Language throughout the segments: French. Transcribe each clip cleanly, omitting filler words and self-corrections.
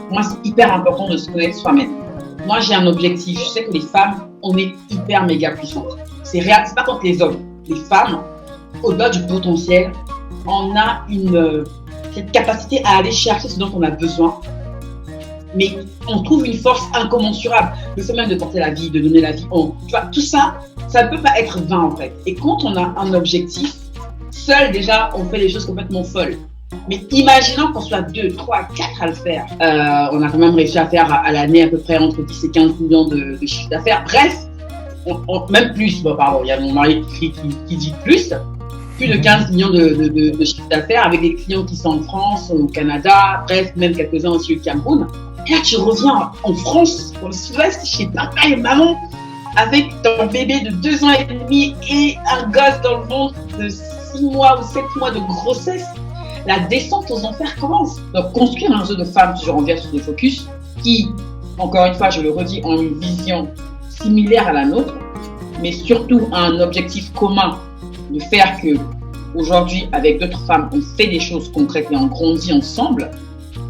Pour moi, c'est hyper important de se connaître soi-même. Moi, j'ai un objectif. Je sais que les femmes, on est hyper méga puissantes. C'est pas contre les hommes. Les femmes, au-delà du potentiel, on a cette capacité à aller chercher ce dont on a besoin. Mais on trouve une force incommensurable. Le fait même de porter la vie, de donner la vie. Tu vois, tout ça, ça ne peut pas être vain en fait. Et quand on a un objectif, seul déjà, on fait des choses complètement folles. Mais imaginons qu'on soit 2, 3, 4 à le faire. On a quand même réussi à faire à l'année à peu près entre 10 et 15 millions de chiffre d'affaires. Bref, même plus. Bon, pardon, il y a mon mari qui dit plus. Plus de 15 millions de chiffre d'affaires avec des clients qui sont en France, au Canada, bref, même quelques-uns aussi au Cameroun. Et là, tu reviens en France, dans le sud-ouest, chez papa et maman, avec ton bébé de 2 ans et demi et un gosse dans le ventre de 6 mois ou 7 mois de grossesse. La descente aux enfers commence. Donc, construire un jeu de femmes, je reviens sur des focus, qui, encore une fois, je le redis, ont une vision similaire à la nôtre, mais surtout un objectif commun de faire que, aujourd'hui, avec d'autres femmes, on fait des choses concrètes et on grandit ensemble.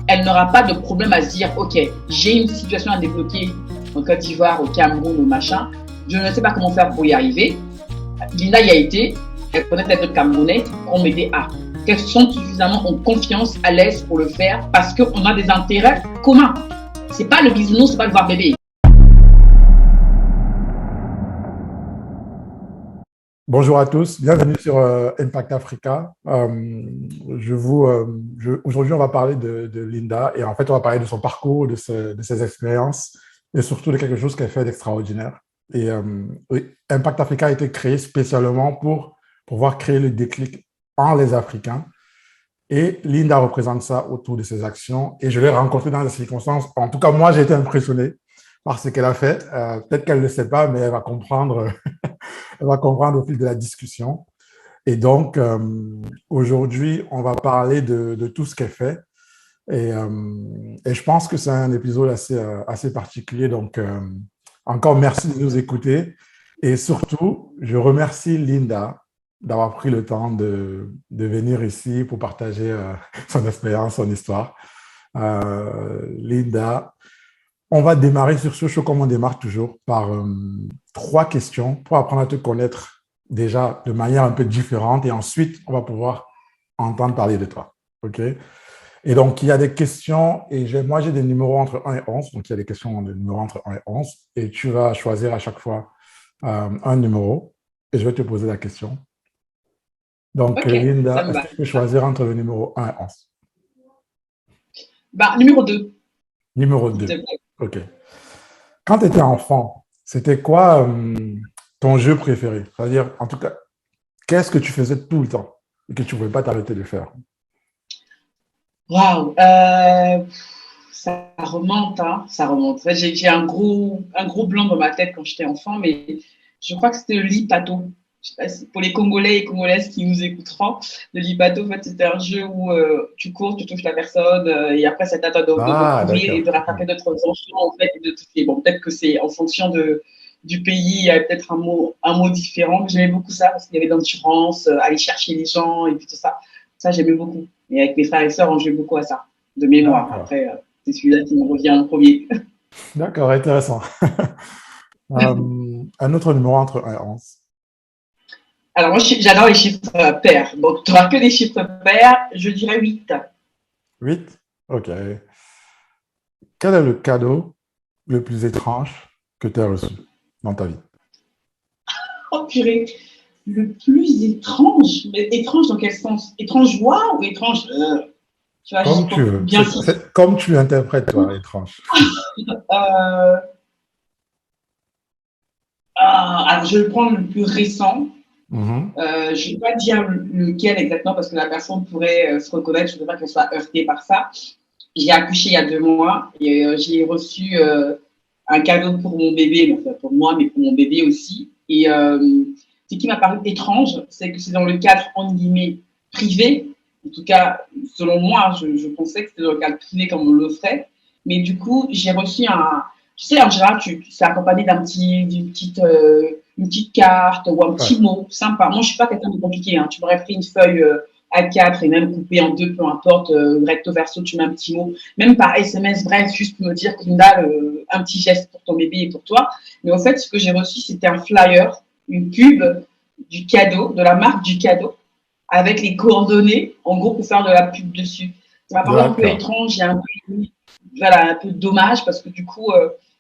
Elle n'aura pas de problème à se dire, ok, j'ai une situation à débloquer en Côte d'Ivoire, au Cameroun, au machin, je ne sais pas comment faire pour y arriver. Linda y a été, elle connaît peut-être le Camerounais, pour m'aider à. Qu'elles sont suffisamment en confiance, à l'aise pour le faire, parce qu'on a des intérêts communs. C'est pas le bisounours, c'est pas le voir bébé. Bonjour à tous, bienvenue sur Impact Africa. Aujourd'hui, on va parler de Linda et en fait, on va parler de son parcours, de ses expériences et surtout de quelque chose qu'elle fait d'extraordinaire. Et oui, Impact Africa a été créé spécialement pour pouvoir créer le déclic en les Africains. Et Linda représente ça autour de ses actions. Et je l'ai rencontrée dans des circonstances. En tout cas, moi, j'ai été impressionné par ce qu'elle a fait. Peut-être qu'elle ne le sait pas, mais elle va comprendre. Elle va comprendre au fil de la discussion. Et donc, aujourd'hui, on va parler de tout ce qu'elle fait. Et je pense que c'est un épisode assez particulier. Donc, encore merci de nous écouter. Et surtout, je remercie Linda d'avoir pris le temps de venir ici pour partager son expérience, son histoire. Linda, on va démarrer sur ce show comme on démarre toujours par 3 questions pour apprendre à te connaître déjà de manière un peu différente et ensuite, on va pouvoir entendre parler de toi. OK? Et donc, il y a des questions et moi, j'ai des numéros entre 1 et 11. Donc, il y a des questions de numéros entre 1 et 11 et tu vas choisir à chaque fois un numéro et je vais te poser la question. Donc, Ok, ça Linda, me est-ce va. que tu peux choisir entre le numéro 1 et 11? Bah, numéro 2, Numéro s'il te 2. plaît. OK. Quand tu étais enfant, c'était quoi ton jeu préféré? C'est-à-dire, en tout cas, qu'est-ce que tu faisais tout le temps et que tu ne pouvais pas t'arrêter de faire? Waouh, ça remonte, hein, ça remonte. J'ai un gros blanc dans ma tête quand j'étais enfant, mais je crois que c'était le lipato. Je sais pas si pour les Congolais et Congolaises qui nous écouteront, le lipato, en fait, c'était un jeu où tu cours, tu touches la personne, et après, c'est à toi de Ah, courir et d'accord. de rattraper d'autres enfants, en fait, et de toucher. Bon, peut-être que c'est en fonction du pays, il y a peut-être un mot différent, mais j'aimais beaucoup ça parce qu'il y avait l'endurance, aller chercher les gens et puis tout ça. Ça, j'aimais beaucoup. Et avec mes frères et sœurs, on jouait beaucoup à ça, de mémoire. D'accord. Après, c'est celui-là qui me revient en premier. D'accord, intéressant. Un autre numéro entre 1 et 11. Alors, moi, j'adore les chiffres pairs. Donc, tu n'auras que des chiffres pairs. Je dirais 8. 8. OK. Quel est le cadeau le plus étrange que tu as reçu dans ta vie? Oh, purée. Le plus étrange. Mais étrange dans quel sens? Étrange joie ou étrange. Tu vois, je Comme sais tu pas veux. bien si. C'est comme tu l'interprètes, toi, étrange. Euh, alors, je vais prendre le plus récent. Mhm. Je ne vais pas dire lequel exactement parce que la personne pourrait se reconnaître. Je ne veux pas qu'elle soit heurtée par ça. J'ai accouché il y a 2 mois et j'ai reçu un cadeau pour mon bébé, donc pour moi, mais pour mon bébé aussi. Et ce qui m'a paru étrange, c'est que c'est dans le cadre, en guillemets, privé. En tout cas, selon moi, je pensais que c'était dans le cadre privé comme on le ferait. Mais du coup, j'ai reçu un. Tu sais, en général, c'est accompagné une petite carte ou un petit Ouais. mot sympa. Moi, je ne suis pas quelqu'un de compliqué. Hein. Tu m'aurais pris une feuille A4 et même coupé en deux, peu importe, recto verso, tu mets un petit mot, même par SMS, bref, juste pour me dire que un petit geste pour ton bébé et pour toi. Mais en fait, ce que j'ai reçu, c'était un flyer, une pub du cadeau, de la marque du cadeau, avec les coordonnées, en gros, pour faire de la pub dessus. Ça m'a paru un peu étrange et un peu dommage parce que du coup,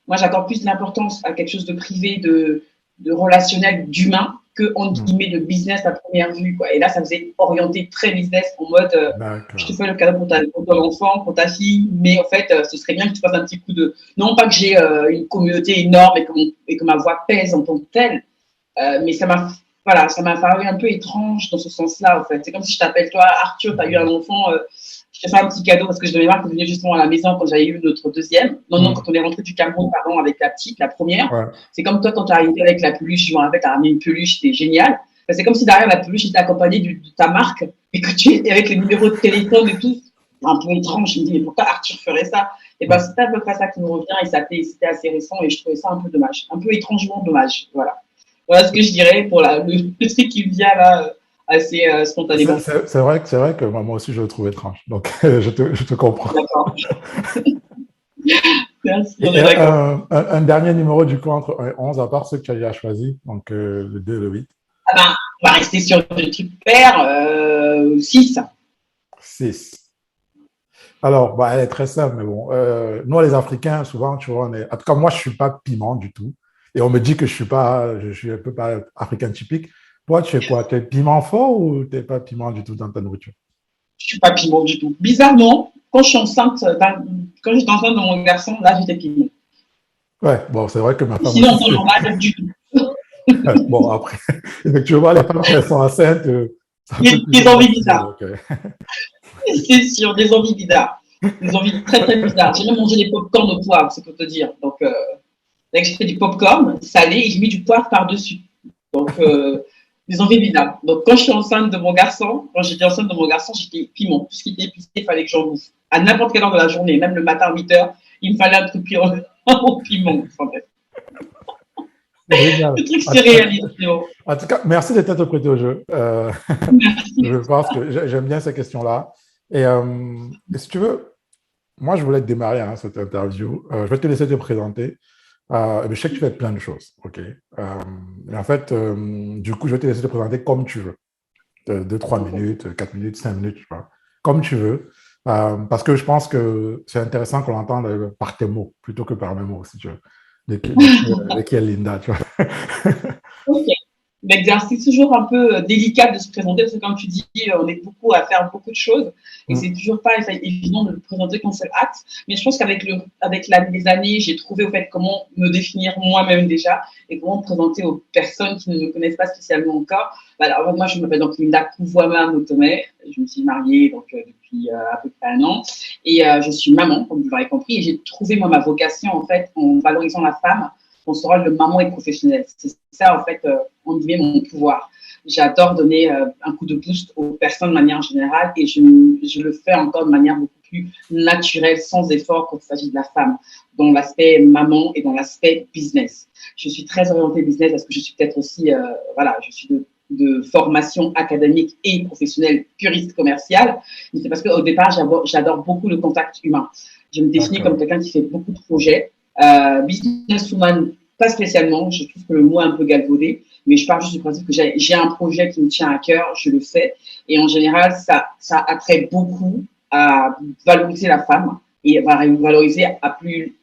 moi, j'accorde plus d'importance à quelque chose de privé, de relationnel, d'humain, que entre guillemets de business à première vue, quoi. Et là, ça faisait orienter très business en mode je te fais le cadeau pour ton enfant, pour ta fille, mais en fait, ce serait bien que tu fasses un petit coup de. Non pas que j'ai une communauté énorme et que ma voix pèse en tant que telle, mais ça m'a paru un peu étrange dans ce sens-là, en fait. C'est comme si je t'appelle, toi, Arthur, tu as eu un enfant, je te fais un petit cadeau parce que je devais voir que tu venais justement à la maison quand j'avais eu notre deuxième. Non, quand on est rentré du Cameroun, pardon, avec la petite, la première. Ouais. C'est comme toi, quand tu es arrivé avec la peluche, je me rappelle, tu as ramené une peluche, c'était génial. C'est comme si derrière la peluche, était accompagnée de ta marque et que tu étais avec les numéros de téléphone et tout. Un peu étrange. Je me dis, mais pourquoi Arthur ferait ça? Et ben, c'était à peu près ça qui me revient et c'était assez récent et je trouvais ça un peu dommage. Un peu étrangement dommage. Voilà ce que je dirais pour le truc qui me vient là assez spontanément. C'est vrai que moi aussi je le trouve étrange. Donc je te comprends. D'accord. Merci. Un dernier numéro du coup entre 1 et 11, à part ceux que tu as déjà choisis, donc le 2 et le 8. Ah ben, on va rester sur le truc pair, 6. 6. Alors, bah, elle est très simple, mais bon. Nous, les Africains, souvent, tu vois, en tout cas, moi, je ne suis pas piment du tout. Et on me dit que je suis un peu pas africain typique. Toi, tu es quoi? Tu es piment fort ou tu n'es pas piment du tout dans ta nourriture? Je ne suis pas piment du tout. Bizarrement, quand je suis enceinte, quand j'étais enceinte de mon garçon, là, j'étais piment. Ouais, bon, c'est vrai que ma femme. Sinon, on ne pas du tout. Bon, après, effectivement, les femmes qui sont enceintes. Des envies bizarres. Okay. C'est sûr, des envies bizarres. Des envies très, très bizarres. J'ai même mangé des pop-corn au poivre, c'est pour te dire. Donc, dès que je fais du pop-corn salé et je mets du poivre par-dessus. Donc, des envies bizarres. Donc, quand je suis enceinte de mon garçon, j'étais piment. Tout ce qui était épicé, il fallait que j'en bouffe. À n'importe quelle heure de la journée, même le matin à 8h, il me fallait un truc au piment. En fait. Le truc surréaliste. En tout cas, merci d'être prêté au jeu. Je pense que j'aime bien ces questions-là. Et si tu veux, moi, je voulais démarrer cette interview. Je vais te laisser te présenter. Je sais que tu fais plein de choses. OK. Et en fait, du coup, je vais te laisser te présenter comme tu veux. 2-3 minutes, 4 minutes, 5 minutes, je sais pas. Comme tu veux. Parce que je pense que c'est intéressant qu'on l'entende par tes mots plutôt que par mes mots, si tu veux. De qui est Linda, tu vois. Ok. L'exercice toujours un peu délicat de se présenter parce que comme tu dis, on est beaucoup à faire beaucoup de choses et c'est toujours pas évident de le présenter comme seul acte. Mais je pense qu'avec les années, j'ai trouvé au fait comment me définir moi-même déjà et comment me présenter aux personnes qui ne me connaissent pas spécialement encore. Alors moi, je m'appelle donc Linda Kouvoama Motomer. Je me suis mariée donc depuis à peu près 1 an et je suis maman, comme vous l'aurez compris. Et j'ai trouvé moi ma vocation en fait en valorisant la femme. Dans ce rôle de maman et professionnelle. C'est ça, en fait, on dit mon pouvoir. J'adore donner un coup de boost aux personnes de manière générale et je le fais encore de manière beaucoup plus naturelle, sans effort quand il s'agit de la femme, dans l'aspect maman et dans l'aspect business. Je suis très orientée business parce que je suis peut-être aussi, je suis de formation académique et professionnelle puriste commerciale. Mais c'est parce qu'au départ, j'adore beaucoup le contact humain. Je me définis comme quelqu'un qui fait beaucoup de projets. Businesswoman, pas spécialement, je trouve que le mot est un peu galvaudé, mais je pars juste du principe que j'ai un projet qui me tient à cœur, je le fais, et en général, ça attrait beaucoup à valoriser la femme, et valoriser à plus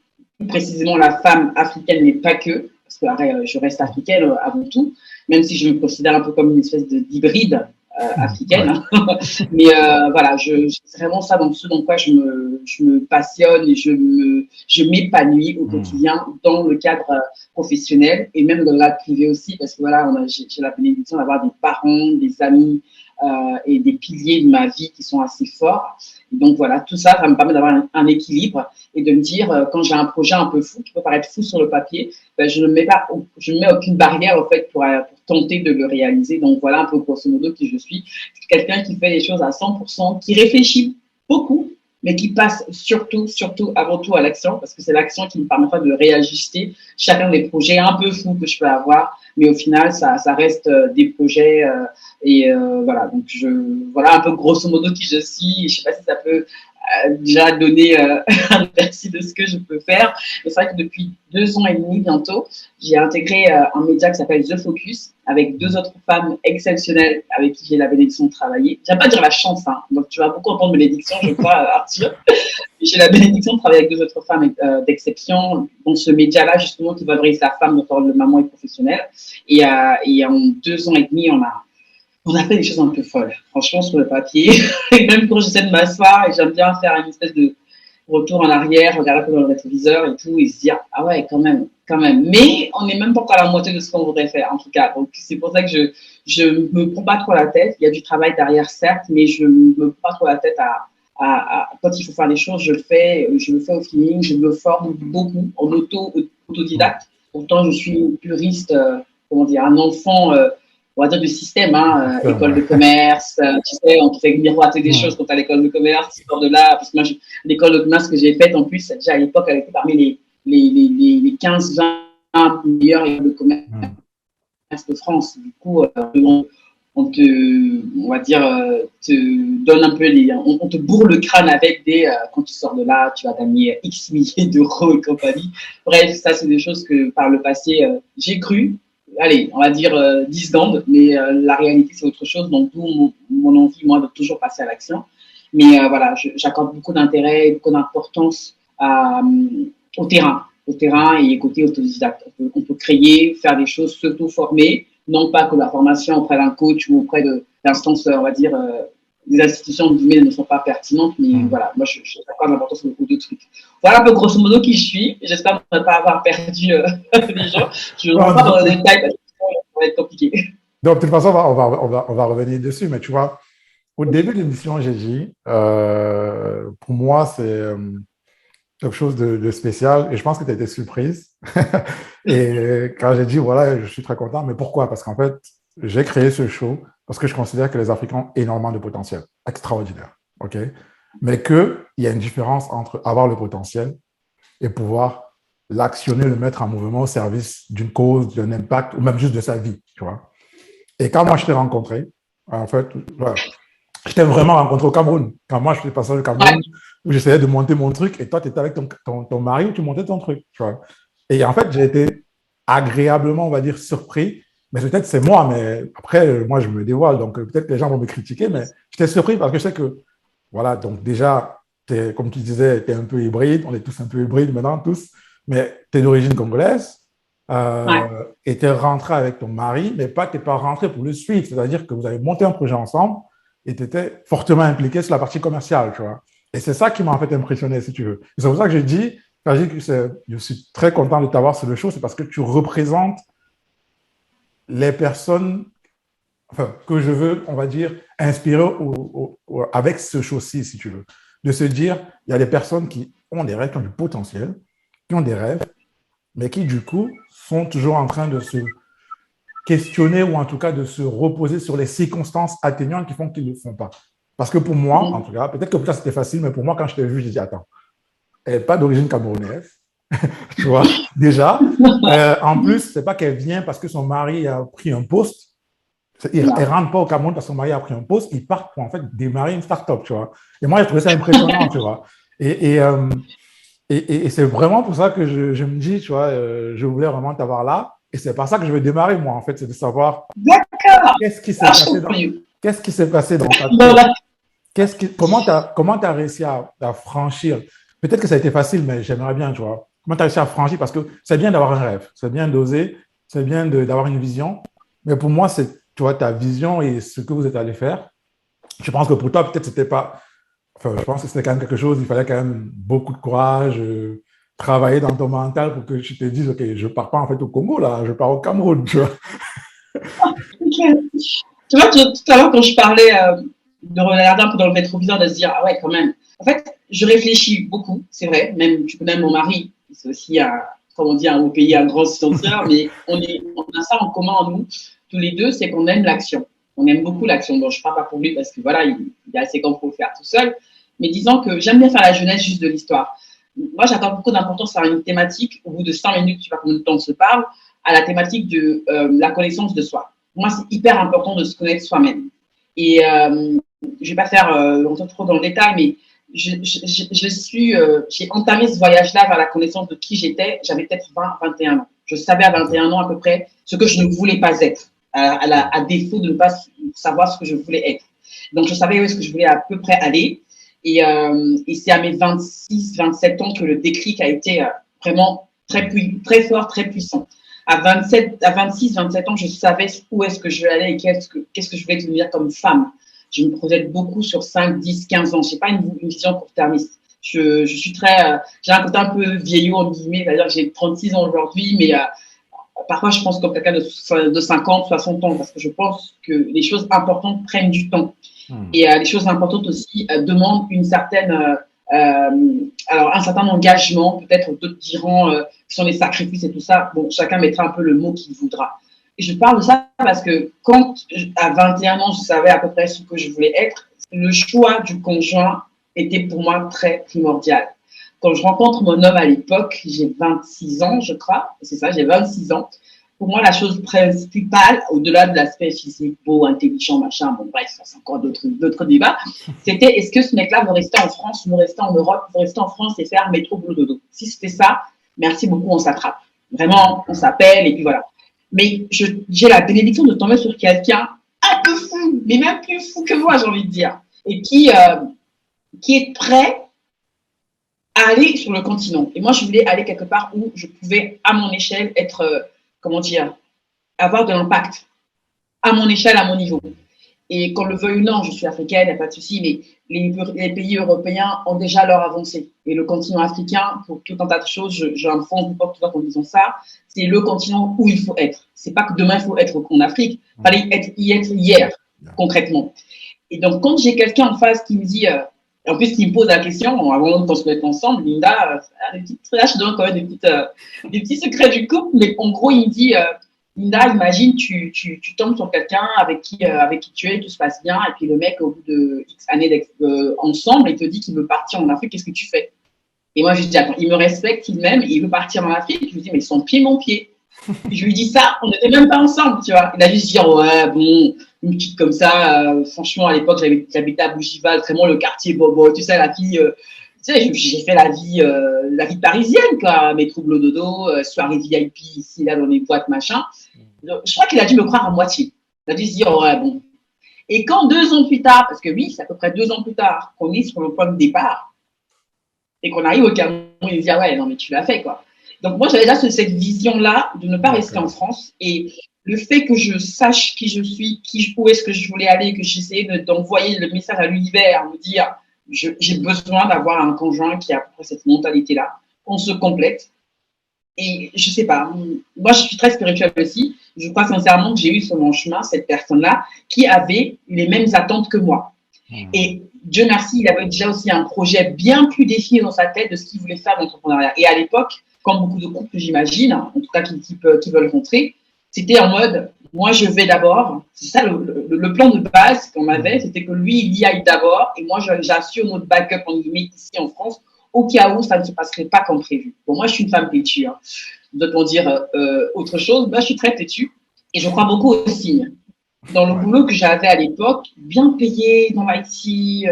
précisément la femme africaine, mais pas que, parce que je reste africaine avant tout, même si je me considère un peu comme une espèce d'hybride africaine. Ouais. Mais c'est vraiment ça dans ce dans quoi je me passionne et je m'épanouis au quotidien dans le cadre professionnel et même dans le cadre privé aussi, parce que voilà, j'ai la bénédiction d'avoir des parents, des amis et des piliers de ma vie qui sont assez forts. Et donc voilà, tout ça, ça me permet d'avoir un équilibre et de me dire, quand j'ai un projet un peu fou, qui peut paraître fou sur le papier, je ne mets aucune barrière en fait pour tenter de le réaliser. Donc voilà un peu grosso modo qui je suis. Je suis quelqu'un qui fait les choses à 100%, qui réfléchit beaucoup, mais qui passe surtout, avant tout à l'action, parce que c'est l'action qui me permettra de réajuster chacun des projets un peu fous que je peux avoir, mais au final, ça reste des projets voilà. Donc, voilà un peu grosso modo qui je suis. Je sais pas si ça peut déjà donner un aperçu de ce que je peux faire. Mais c'est vrai que depuis 2 ans et demi bientôt, j'ai intégré un média qui s'appelle The Focus avec 2 autres femmes exceptionnelles avec qui j'ai la bénédiction de travailler. J'aime pas dire la chance, hein, donc tu vas beaucoup entendre bénédiction, je crois, Arthur. J'ai la bénédiction de travailler avec 2 autres femmes d'exception dans ce média-là, justement, qui valorise la femme, notre rôle de maman et professionnelle. Et en 2 ans et demi, on a fait des choses un peu folles, franchement, sur le papier. Et même quand j'essaie de m'asseoir et j'aime bien faire une espèce de retour en arrière, regarder un peu dans le rétroviseur et tout, et se dire, ah ouais, quand même, quand même. Mais on n'est même pas encore à la moitié de ce qu'on voudrait faire, en tout cas. Donc, c'est pour ça que je me prends pas trop la tête. Il y a du travail derrière, certes, mais je me prends pas trop la tête quand il faut faire les choses, je le fais au feeling, je me forme beaucoup en autodidacte. Pourtant, je suis une puriste, comment dire, un enfant, on va dire du système, hein, école de commerce, tu sais, on te fait miroiter des choses quand tu à l'école de commerce, tu sors de là, parce que moi, l'école de commerce que j'ai faite, en plus, déjà à l'époque, elle était parmi les 15-20 meilleures écoles de commerce de France. Du coup, on va dire, te donne un peu on te bourre le crâne avec quand tu sors de là, tu vas gagner X milliers d'euros et compagnie. Bref, ça, c'est des choses que par le passé, j'ai cru. Allez, on va dire 10 secondes, mais la réalité, c'est autre chose. Donc, d'où mon envie, moi, de toujours passer à l'action. Mais voilà, j'accorde beaucoup d'intérêt, beaucoup d'importance au terrain et côté autodidacte. On peut créer, faire des choses, s'auto-former, non pas que la formation auprès d'un coach ou auprès d'instances, on va dire, des institutions ne sont pas pertinentes, mais voilà, moi, j'accorde l'importance beaucoup de trucs. Voilà un peu grosso modo qui je suis. J'espère ne pas avoir perdu les gens. Je ne rentre pas dans les détails parce que ça va être compliqué. Donc, de toute façon, on va revenir dessus, mais tu vois, au début de l'émission, j'ai dit, pour moi, c'est quelque chose de spécial et je pense que tu as été surprise. Et quand j'ai dit, voilà, je suis très content, mais pourquoi? Parce qu'en fait, j'ai créé ce show parce que je considère que les Africains ont énormément de potentiel, extraordinaire, ok? Mais qu'il y a une différence entre avoir le potentiel et pouvoir l'actionner, le mettre en mouvement au service d'une cause, d'un impact ou même juste de sa vie, tu vois? Et quand moi je t'ai rencontré, en fait, voilà, je t'ai vraiment rencontré au Cameroun. Quand moi je suis passé au Cameroun, où j'essayais de monter mon truc et toi tu étais avec ton mari où tu montais ton truc, tu vois? Et en fait, j'ai été agréablement, on va dire, surpris. Mais peut-être c'est moi, mais après, moi, je me dévoile. Donc, peut-être que les gens vont me critiquer, mais j'étais surpris parce que je sais que, voilà, donc déjà, comme tu disais, tu es un peu hybride. On est tous un peu hybrides maintenant, tous. Mais tu es d'origine congolaise. Et tu es rentré avec ton mari, mais tu n'es pas rentré pour le suivre. C'est-à-dire que vous avez monté un projet ensemble et tu étais fortement impliqué sur la partie commerciale, tu vois. Et c'est ça qui m'a en fait impressionné, si tu veux. C'est pour ça que je dis que je suis très content de t'avoir sur le show, c'est parce que tu représentes les personnes que je veux, on va dire, inspirer avec ce show-ci, si tu veux. De se dire, il y a des personnes qui ont des rêves, qui ont du potentiel, qui ont des rêves, mais qui, du coup, sont toujours en train de se questionner ou en tout cas de se reposer sur les circonstances atténuantes qui font qu'ils ne le font pas. Parce que pour moi, en tout cas, peut-être que pour toi c'était facile, mais pour moi, quand je t'ai vu, j'ai dit, attends, elle n'est pas d'origine camerounaise, tu vois, déjà. En plus, c'est pas qu'elle vient parce que son mari a pris un poste. Elle ne rentre pas au Cameroun parce que son mari a pris un poste. Ils partent pour en fait démarrer une start-up, tu vois. Et moi, j'ai trouvé ça impressionnant, tu vois. Et c'est vraiment pour ça que je me dis, tu vois, je voulais vraiment t'avoir là. Et c'est par ça que je vais démarrer, moi, en fait, c'est de savoir qu'est-ce qui s'est passé dans ta tête. Comment tu as réussi à franchir? Peut-être que ça a été facile, mais j'aimerais bien, tu vois. Comment tu as réussi à franchir? Parce que c'est bien d'avoir un rêve, c'est bien d'oser, c'est bien d'avoir une vision. Mais pour moi, c'est, tu vois, ta vision et ce que vous êtes allé faire. Je pense que pour toi, peut-être c'était pas. Enfin, je pense que c'était quand même quelque chose, il fallait quand même beaucoup de courage, travailler dans ton mental pour que tu te dises, OK, je ne pars pas en fait au Congo, là, je pars au Cameroun, tu vois. Tu vois, tout à l'heure, quand je parlais de regarder un peu dans le rétroviseur, de se dire, ah ouais, quand même. En fait, je réfléchis beaucoup, c'est vrai. Même, tu connais mon mari, c'est aussi, comme on dit, au pays, un grand silencieur, mais on a ça en commun, nous, tous les deux, c'est qu'on aime l'action. On aime beaucoup l'action. Bon, je ne parle pas pour lui parce que voilà, il est assez grand pour le faire tout seul. mais disons que j'aime bien faire la jeunesse juste de l'histoire. Moi, j'accorde beaucoup d'importance à une thématique, au bout de 100 minutes, je sais pas combien de temps on se parle, à la thématique de la connaissance de soi. Pour moi, c'est hyper important de se connaître soi-même. Et je vais pas faire rentrer trop dans le détail, mais j'ai entamé ce voyage-là vers la connaissance de qui j'étais. J'avais peut-être 20, 21 ans. Je savais à 21 ans à peu près ce que je ne voulais pas être, à défaut de ne pas savoir ce que je voulais être. Donc, je savais où est-ce que je voulais à peu près aller. Et c'est à mes 26, 27 ans que le déclic a été vraiment très fort, très puissant. À 26, 27 ans, je savais où est-ce que je voulais aller et qu'est-ce que je voulais devenir comme femme. Je me projette beaucoup sur 5, 10, 15 ans. Je n'ai pas une vision court-termiste. Je suis j'ai un côté un peu vieillot, en guillemets. D'ailleurs, j'ai 36 ans aujourd'hui, mais parfois, je pense comme quelqu'un de 50, 60 ans, parce que je pense que les choses importantes prennent du temps. Et les choses importantes aussi demandent une certaine, alors un certain engagement, peut-être d'autres diront que ce sont des sacrifices et tout ça. Bon, chacun mettra un peu le mot qu'il voudra. Et je parle de ça parce que quand, à 21 ans, je savais à peu près ce que je voulais être, le choix du conjoint était pour moi très primordial. Quand je rencontre mon homme à l'époque, j'ai 26 ans, je crois, c'est ça, j'ai 26 ans. Pour moi, la chose principale, au-delà de l'aspect physique, beau, intelligent, machin, bon bref, ça c'est encore d'autres débats, c'était est-ce que ce mec-là veut rester en France, veut rester en Europe, veut rester en France et faire métro, boulot, dodo. Si c'était ça, merci beaucoup, on s'attrape. Vraiment, on s'appelle et puis voilà. Mais j'ai la bénédiction de tomber sur quelqu'un un peu fou, mais même plus fou que moi, j'ai envie de dire, et qui est prêt à aller sur le continent. Et moi, je voulais aller quelque part où je pouvais, à mon échelle, être, comment dire, avoir de l'impact, à mon échelle, à mon niveau. Et qu'on le veuille ou non, je suis africaine, il n'y a pas de souci, mais les pays européens ont déjà leur avancée. Et le continent africain, pour tout un tas de choses, j'ai un fond du port en disant ça, c'est le continent où il faut être. C'est pas que demain, il faut être en Afrique, il fallait y être hier, concrètement. Et donc, quand j'ai quelqu'un en face qui me dit, en plus, qui me pose la question, avant qu'on se mette ensemble, Linda, là, je donne quand même des petits secrets du couple, mais en gros, il me dit, Linda, imagine, tu tombes sur quelqu'un avec qui tu es, tout se passe bien, et puis le mec, au bout de X années ensemble, il te dit qu'il veut partir en Afrique, qu'est-ce que tu fais? Et moi, je lui dis, attends, il me respecte, il m'aime, il veut partir en Afrique. Je lui dis, mais son pied, mon pied. Et je lui dis ça, on n'était même pas ensemble, tu vois. Il a juste dit, ouais, bon, une petite comme ça, franchement, à l'époque, j'habitais à Bougival, vraiment le quartier bobo, tu sais, la fille, tu sais, j'ai fait la vie parisienne, quoi, métro, boulot, dodo, soirée VIP ici, là, dans les boîtes, machin. Donc, je crois qu'il a dû me croire à moitié. Il a dû se dire, ouais, bon. Et quand 2 ans plus tard, parce que oui, c'est à peu près 2 ans plus tard, qu'on est sur le point de départ, et qu'on arrive au Cameroun, il dit, ah ouais, non, mais tu l'as fait, quoi. Donc, moi, j'avais déjà cette vision-là de ne pas rester en France. Et le fait que je sache qui je suis, où est-ce que je voulais aller, que j'essayais d'envoyer le message à l'univers, me dire, j'ai besoin d'avoir un conjoint qui a à peu près cette mentalité-là. On se complète. Et je sais pas, moi, je suis très spirituelle aussi. Je crois sincèrement que j'ai eu sur mon chemin cette personne-là qui avait les mêmes attentes que moi. Et Dieu merci, il avait déjà aussi un projet bien plus défini dans sa tête de ce qu'il voulait faire dans l'entrepreneuriat. Et à l'époque, comme beaucoup de couples, j'imagine, en tout cas qui veulent rentrer, c'était en mode, moi je vais d'abord, c'est ça le plan de base qu'on avait, c'était que lui, il y aille d'abord, et moi j'assure notre backup en guillemets ici en France, au cas où ça ne se passerait pas comme prévu. Bon, moi je suis une femme têtue, hein. D'autres dire autre chose, moi je suis très têtue, et je crois beaucoup aux signes. Dans le boulot que j'avais à l'époque, bien payé dans l'IT,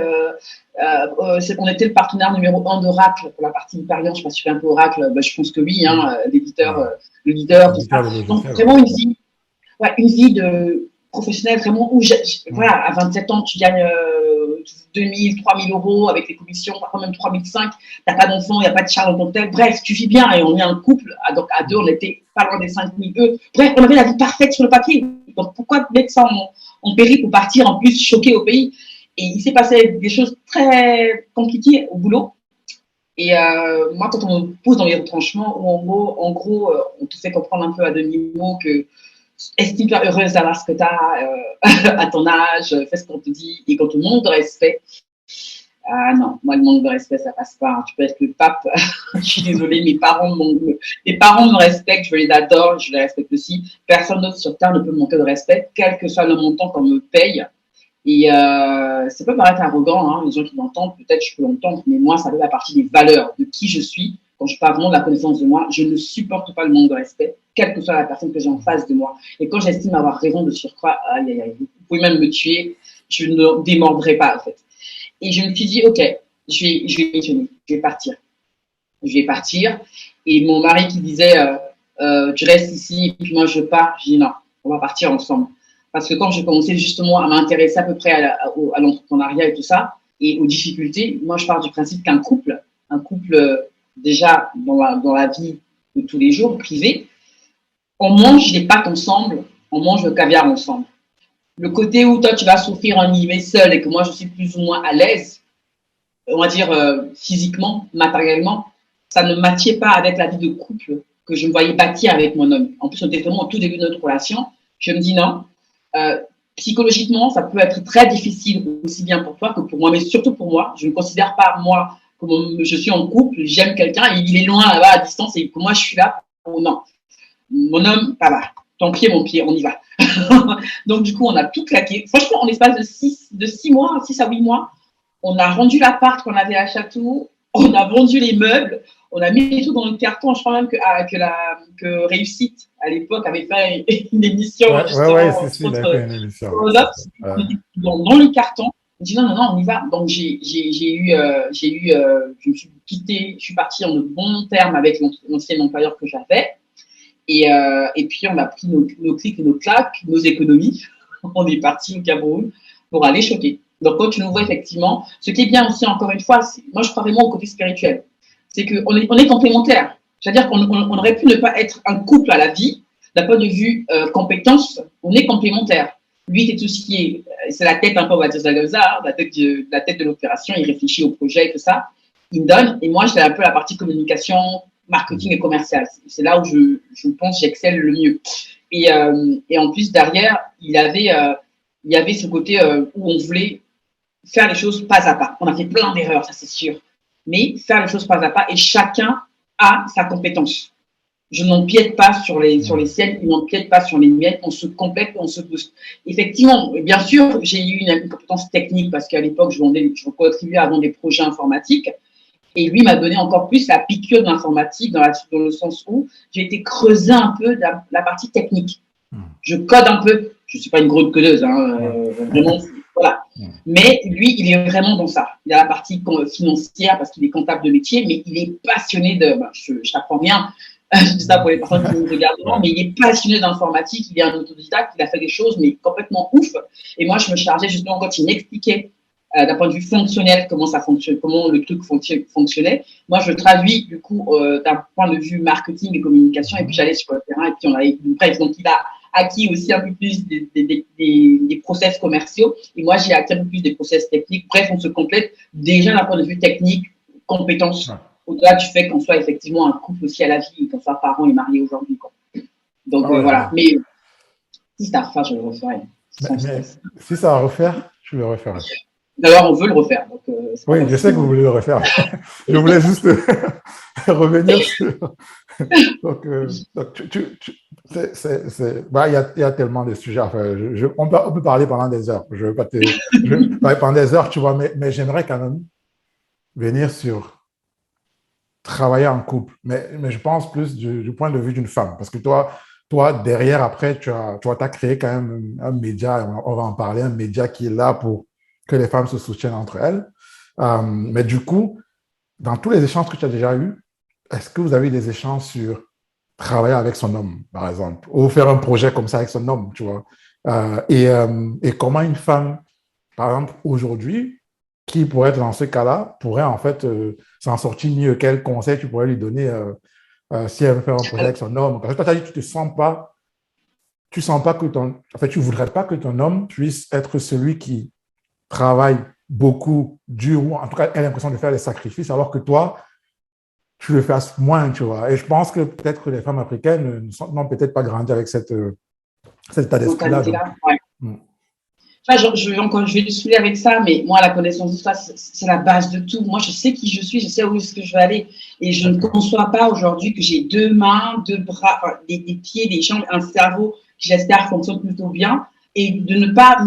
on était le partenaire numéro 1 d'Oracle pour la partie Hyperion. Je ne sais pas si tu fais un peu Oracle, je pense que oui, hein, l'éditeur, le leader, tout ça. Donc vraiment une vie de professionnelle vraiment où, voilà, à 27 ans, tu gagnes 2 000, 3 000 euros avec les commissions, parfois même 3 500. Tu n'as pas d'enfant, il n'y a pas de charge en tant que tel. Bref, tu vis bien et on est un couple. Donc à deux, on était pas loin des 5 000 euros. Bref, on avait la vie parfaite sur le papier. Donc pourquoi mettre ça en péril pour partir en plus choqué au pays? Et il s'est passé des choses très compliquées au boulot. Et moi, quand on me pousse dans les retranchements, où en gros, on te fait comprendre un peu à demi-mot que estime-toi heureuse d'avoir ce que tu as à ton âge, fais ce qu'on te dit, et quand on te manque de respect, ah non, moi, le manque de respect, ça passe pas. Tu peux être le pape, je suis désolée, mes parents me respectent, je les adore, je les respecte aussi. Personne d'autre sur Terre ne peut me manquer de respect, quel que soit le montant qu'on me paye. Et ça peut paraître arrogant, hein, les gens qui m'entendent, peut-être je peux l'entendre, mais moi, ça fait la partie des valeurs, de qui je suis. Quand je parle vraiment de la connaissance de moi, je ne supporte pas le manque de respect, quelle que soit la personne que j'ai en face de moi. Et quand j'estime avoir raison de surcroît, aïe, aïe, aïe, vous pouvez même me tuer, je ne démordrai pas, en fait. Et je me suis dit, OK, je vais missionner, je vais partir. Je vais partir. Et mon mari qui disait, tu restes ici, et puis moi je pars, je dis non, on va partir ensemble. Parce que quand j'ai commencé justement à m'intéresser à peu près à l'entrepreneuriat et tout ça, et aux difficultés, moi je pars du principe qu'un couple, déjà dans la vie de tous les jours, privé, on mange les pâtes ensemble, on mange le caviar ensemble. Le côté où toi tu vas souffrir en guillemets seul et que moi je suis plus ou moins à l'aise, on va dire physiquement, matériellement, ça ne matchait pas avec la vie de couple que je me voyais bâtir avec mon homme. En plus, on était vraiment au tout début de notre relation. Je me dis non. Psychologiquement, ça peut être très difficile, aussi bien pour toi que pour moi, mais surtout pour moi. Je ne considère pas moi comme je suis en couple, j'aime quelqu'un et il est loin là-bas à distance et que moi je suis là. Oh non. Mon homme, ça va. Ton pied, mon pied, on y va. Donc, du coup, on a tout claqué. Franchement, en l'espace de 6 mois, 6 à 8 mois, on a rendu l'appart qu'on avait à Château, on a vendu les meubles, on a mis tout dans le carton. Je crois même que Réussite, à l'époque, avait fait une émission. Ouais, c'est il a fait une émission. Dans le carton. On dit non, on y va. Donc, je me suis quittée, je suis partie en de bons termes avec l'ancien employeur que j'avais. Et puis, on a pris nos clics et nos claques, nos économies. On est parti au Cameroun pour aller choquer. Donc, quand tu nous vois, effectivement, ce qui est bien aussi, encore une fois, moi, je crois vraiment au côté spirituel. C'est qu'on est complémentaires. C'est-à-dire qu'on aurait pu ne pas être un couple à la vie, d'un point de vue compétence, on est complémentaires. Lui, c'est tout ce qui est, c'est la tête un peu, on va dire ça comme ça, la tête de l'opération, il réfléchit au projet et tout ça, il me donne, et moi, j'ai un peu la partie communication, marketing et commercial. C'est là où je pense j'excelle le mieux. Et en plus, derrière, il y avait ce côté où on voulait faire les choses pas à pas. On a fait plein d'erreurs, ça c'est sûr. Mais faire les choses pas à pas et chacun a sa compétence. Je n'empiète pas sur les siennes, il n'empiète pas sur les miennes, on se complète, on se booste. Effectivement, bien sûr, j'ai eu une compétence technique parce qu'à l'époque, je contribuais à vendre des projets informatiques. Et lui m'a donné encore plus la piqûre d'informatique dans le sens où j'ai été creuser un peu la partie technique. Je code un peu. Je ne suis pas une grosse codeuse, hein, vraiment. Voilà. Mais lui, il est vraiment dans ça. Il a la partie financière parce qu'il est comptable de métier, mais il est passionné de. Je n'apprends rien. Je dis ça pour les personnes qui nous regardent, mais il est passionné d'informatique. Il est un autodidacte. Il a fait des choses, mais complètement ouf. Et moi, je me chargeais justement quand il m'expliquait d'un point de vue fonctionnel comment ça fonctionne, comment le truc fonctionnait. Moi, je traduis du coup d'un point de vue marketing et communication. Et puis j'allais sur le terrain. Et puis on avait une presse. Donc il a acquis aussi un peu plus des process commerciaux. Et moi, j'ai acquis un peu plus des process techniques. Bref, on se complète déjà d'un point de vue technique, compétences. Au-delà du fait qu'on soit effectivement un couple aussi à la vie, qu'on soit parents et mariés aujourd'hui. Donc voilà. Mais si c'est à refaire, je le referai. Mais si c'est à refaire, je le referai. D'ailleurs, on veut le refaire. Donc, oui, je sais que vous voulez le refaire. Je voulais juste revenir sur. Donc, il y a tellement de sujets. Enfin, on peut parler pendant des heures. Je veux pas parler pendant des heures, tu vois, mais j'aimerais quand même venir sur travailler en couple. Mais je pense plus du point de vue d'une femme. Parce que toi, derrière, après, tu as créé quand même un média, on va en parler, un média qui est là pour que les femmes se soutiennent entre elles. Mais du coup, dans tous les échanges que tu as déjà eus, est-ce que vous avez eu des échanges sur travailler avec son homme, par exemple, ou faire un projet comme ça avec son homme, tu vois? Et comment une femme, par exemple, aujourd'hui, qui pourrait être dans ce cas-là, pourrait en fait s'en sortir mieux? Quel conseil tu pourrais lui donner si elle veut faire un projet avec son homme? Parce que toi, tu as dit que tu sens pas que tu voudrais pas que ton homme puisse être celui qui travaille beaucoup, dur, ou en tout cas, elle a l'impression de faire des sacrifices, alors que toi, tu le fasses moins, tu vois. Et je pense que peut-être que les femmes africaines n'ont peut-être pas grandi avec cet état d'esprit-là. Ouais. Enfin, je vais le saouler avec ça, mais moi, la connaissance de soi, c'est la base de tout. Moi, je sais qui je suis, je sais où est-ce que je vais aller. Et je ne conçois pas aujourd'hui que j'ai 2 mains, 2 bras, des pieds, des jambes, un cerveau qui, j'espère, fonctionne plutôt bien. Et de ne pas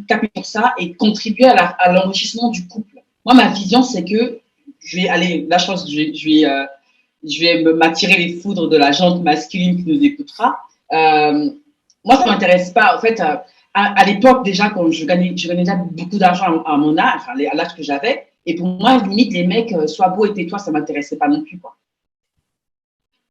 taper sur ça et contribuer à l'enrichissement du couple. Moi, ma vision, c'est que je vais aller, là, je pense que je vais m'attirer les foudres de la gente masculine qui nous écoutera. Moi, ça m'intéresse pas. En fait, à l'époque, déjà, quand je gagnais déjà beaucoup d'argent à mon âge, enfin, à l'âge que j'avais, et pour moi, limite, les mecs, sois beau et tais-toi, ça m'intéressait pas non plus, quoi.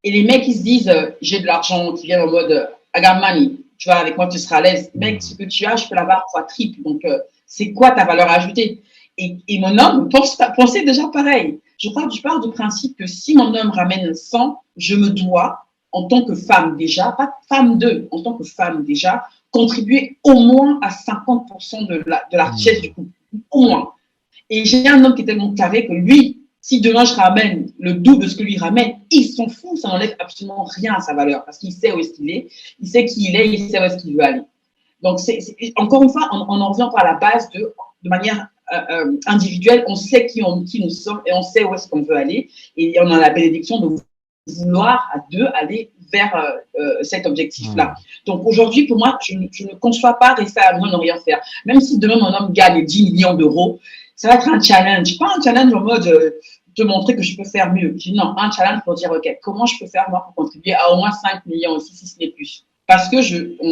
Et les mecs, ils se disent, j'ai de l'argent, qui viennent en mode, I got money, tu vois, avec moi, tu seras à l'aise. Mec, ce que tu as, je peux l'avoir fois triple. Donc, c'est quoi ta valeur ajoutée? Et mon homme pensait déjà pareil. Je pars du principe que si mon homme ramène 100, je me dois, en tant que femme déjà, pas femme 2, en tant que femme déjà, contribuer au moins à 50% de la richesse du couple. Au moins. Et j'ai un homme qui est tellement carré que lui, si demain je ramène le double de ce que lui ramène, il s'en fout, ça n'enlève absolument rien à sa valeur parce qu'il sait où est-ce qu'il est, il sait qui il est, il sait où est-ce qu'il veut aller. Donc, encore une fois, on en revient encore à la base de manière individuelle, on sait qui nous sommes et on sait où est-ce qu'on veut aller. Et on a la bénédiction de vouloir à deux aller vers cet objectif-là. Donc aujourd'hui, pour moi, je ne conçois pas rester à moi ne rien faire. Même si demain mon homme gagne 10 millions d'euros, ça va être un challenge. Pas un challenge en mode te montrer que je peux faire mieux. Je dis non, un challenge pour dire, OK, comment je peux faire moi pour contribuer à au moins 5 millions aussi, si ce n'est plus. Parce que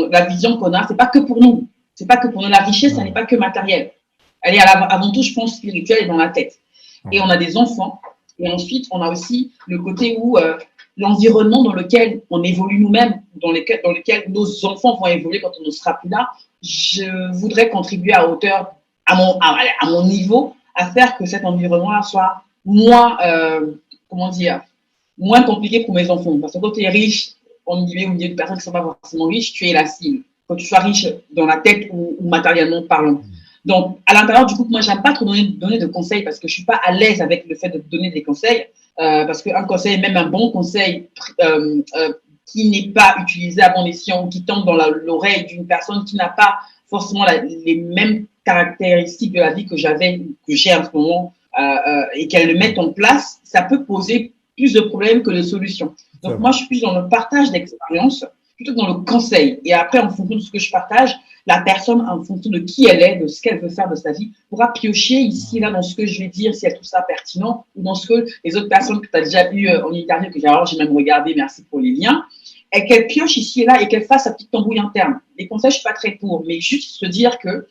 la vision qu'on a, c'est pas que pour nous. C'est pas que pour nous. La richesse, ça n'est pas que matériel. Elle est avant tout, je pense, spirituelle et dans la tête. Et on a des enfants. Et ensuite, on a aussi le côté où l'environnement dans lequel on évolue nous-mêmes, dans lequel nos enfants vont évoluer quand on ne sera plus là, je voudrais contribuer à hauteur, à mon niveau, à faire que cet environnement-là soit moins, moins compliqué pour mes enfants. Parce que quand tu es riche, on me dit au milieu de personnes qui ne sont pas forcément riches, tu es la cible. Quand tu sois riche dans la tête ou matériellement parlant. Donc, à l'intérieur du couple, moi, j'aime pas trop donner de conseils parce que je suis pas à l'aise avec le fait de donner des conseils. Parce qu'un conseil, même un bon conseil qui n'est pas utilisé à bon escient ou qui tombe dans l'oreille d'une personne qui n'a pas forcément les mêmes caractéristiques de la vie que j'ai en ce moment et qu'elle le mette en place, ça peut poser plus de problèmes que de solutions. Donc, moi, je suis plus dans le partage d'expérience plutôt que dans le conseil. Et après, en fonction de ce que je partage, la personne, en fonction de qui elle est, de ce qu'elle veut faire de sa vie, pourra piocher ici et là dans ce que je vais dire, si elle trouve ça pertinent, ou dans ce que les autres personnes que tu as déjà eues en interview, que j'ai même regardé, merci pour les liens, et qu'elle pioche ici et là et qu'elle fasse sa petite tambouille interne. Les conseils, je ne suis pas très pour, mais juste se dire que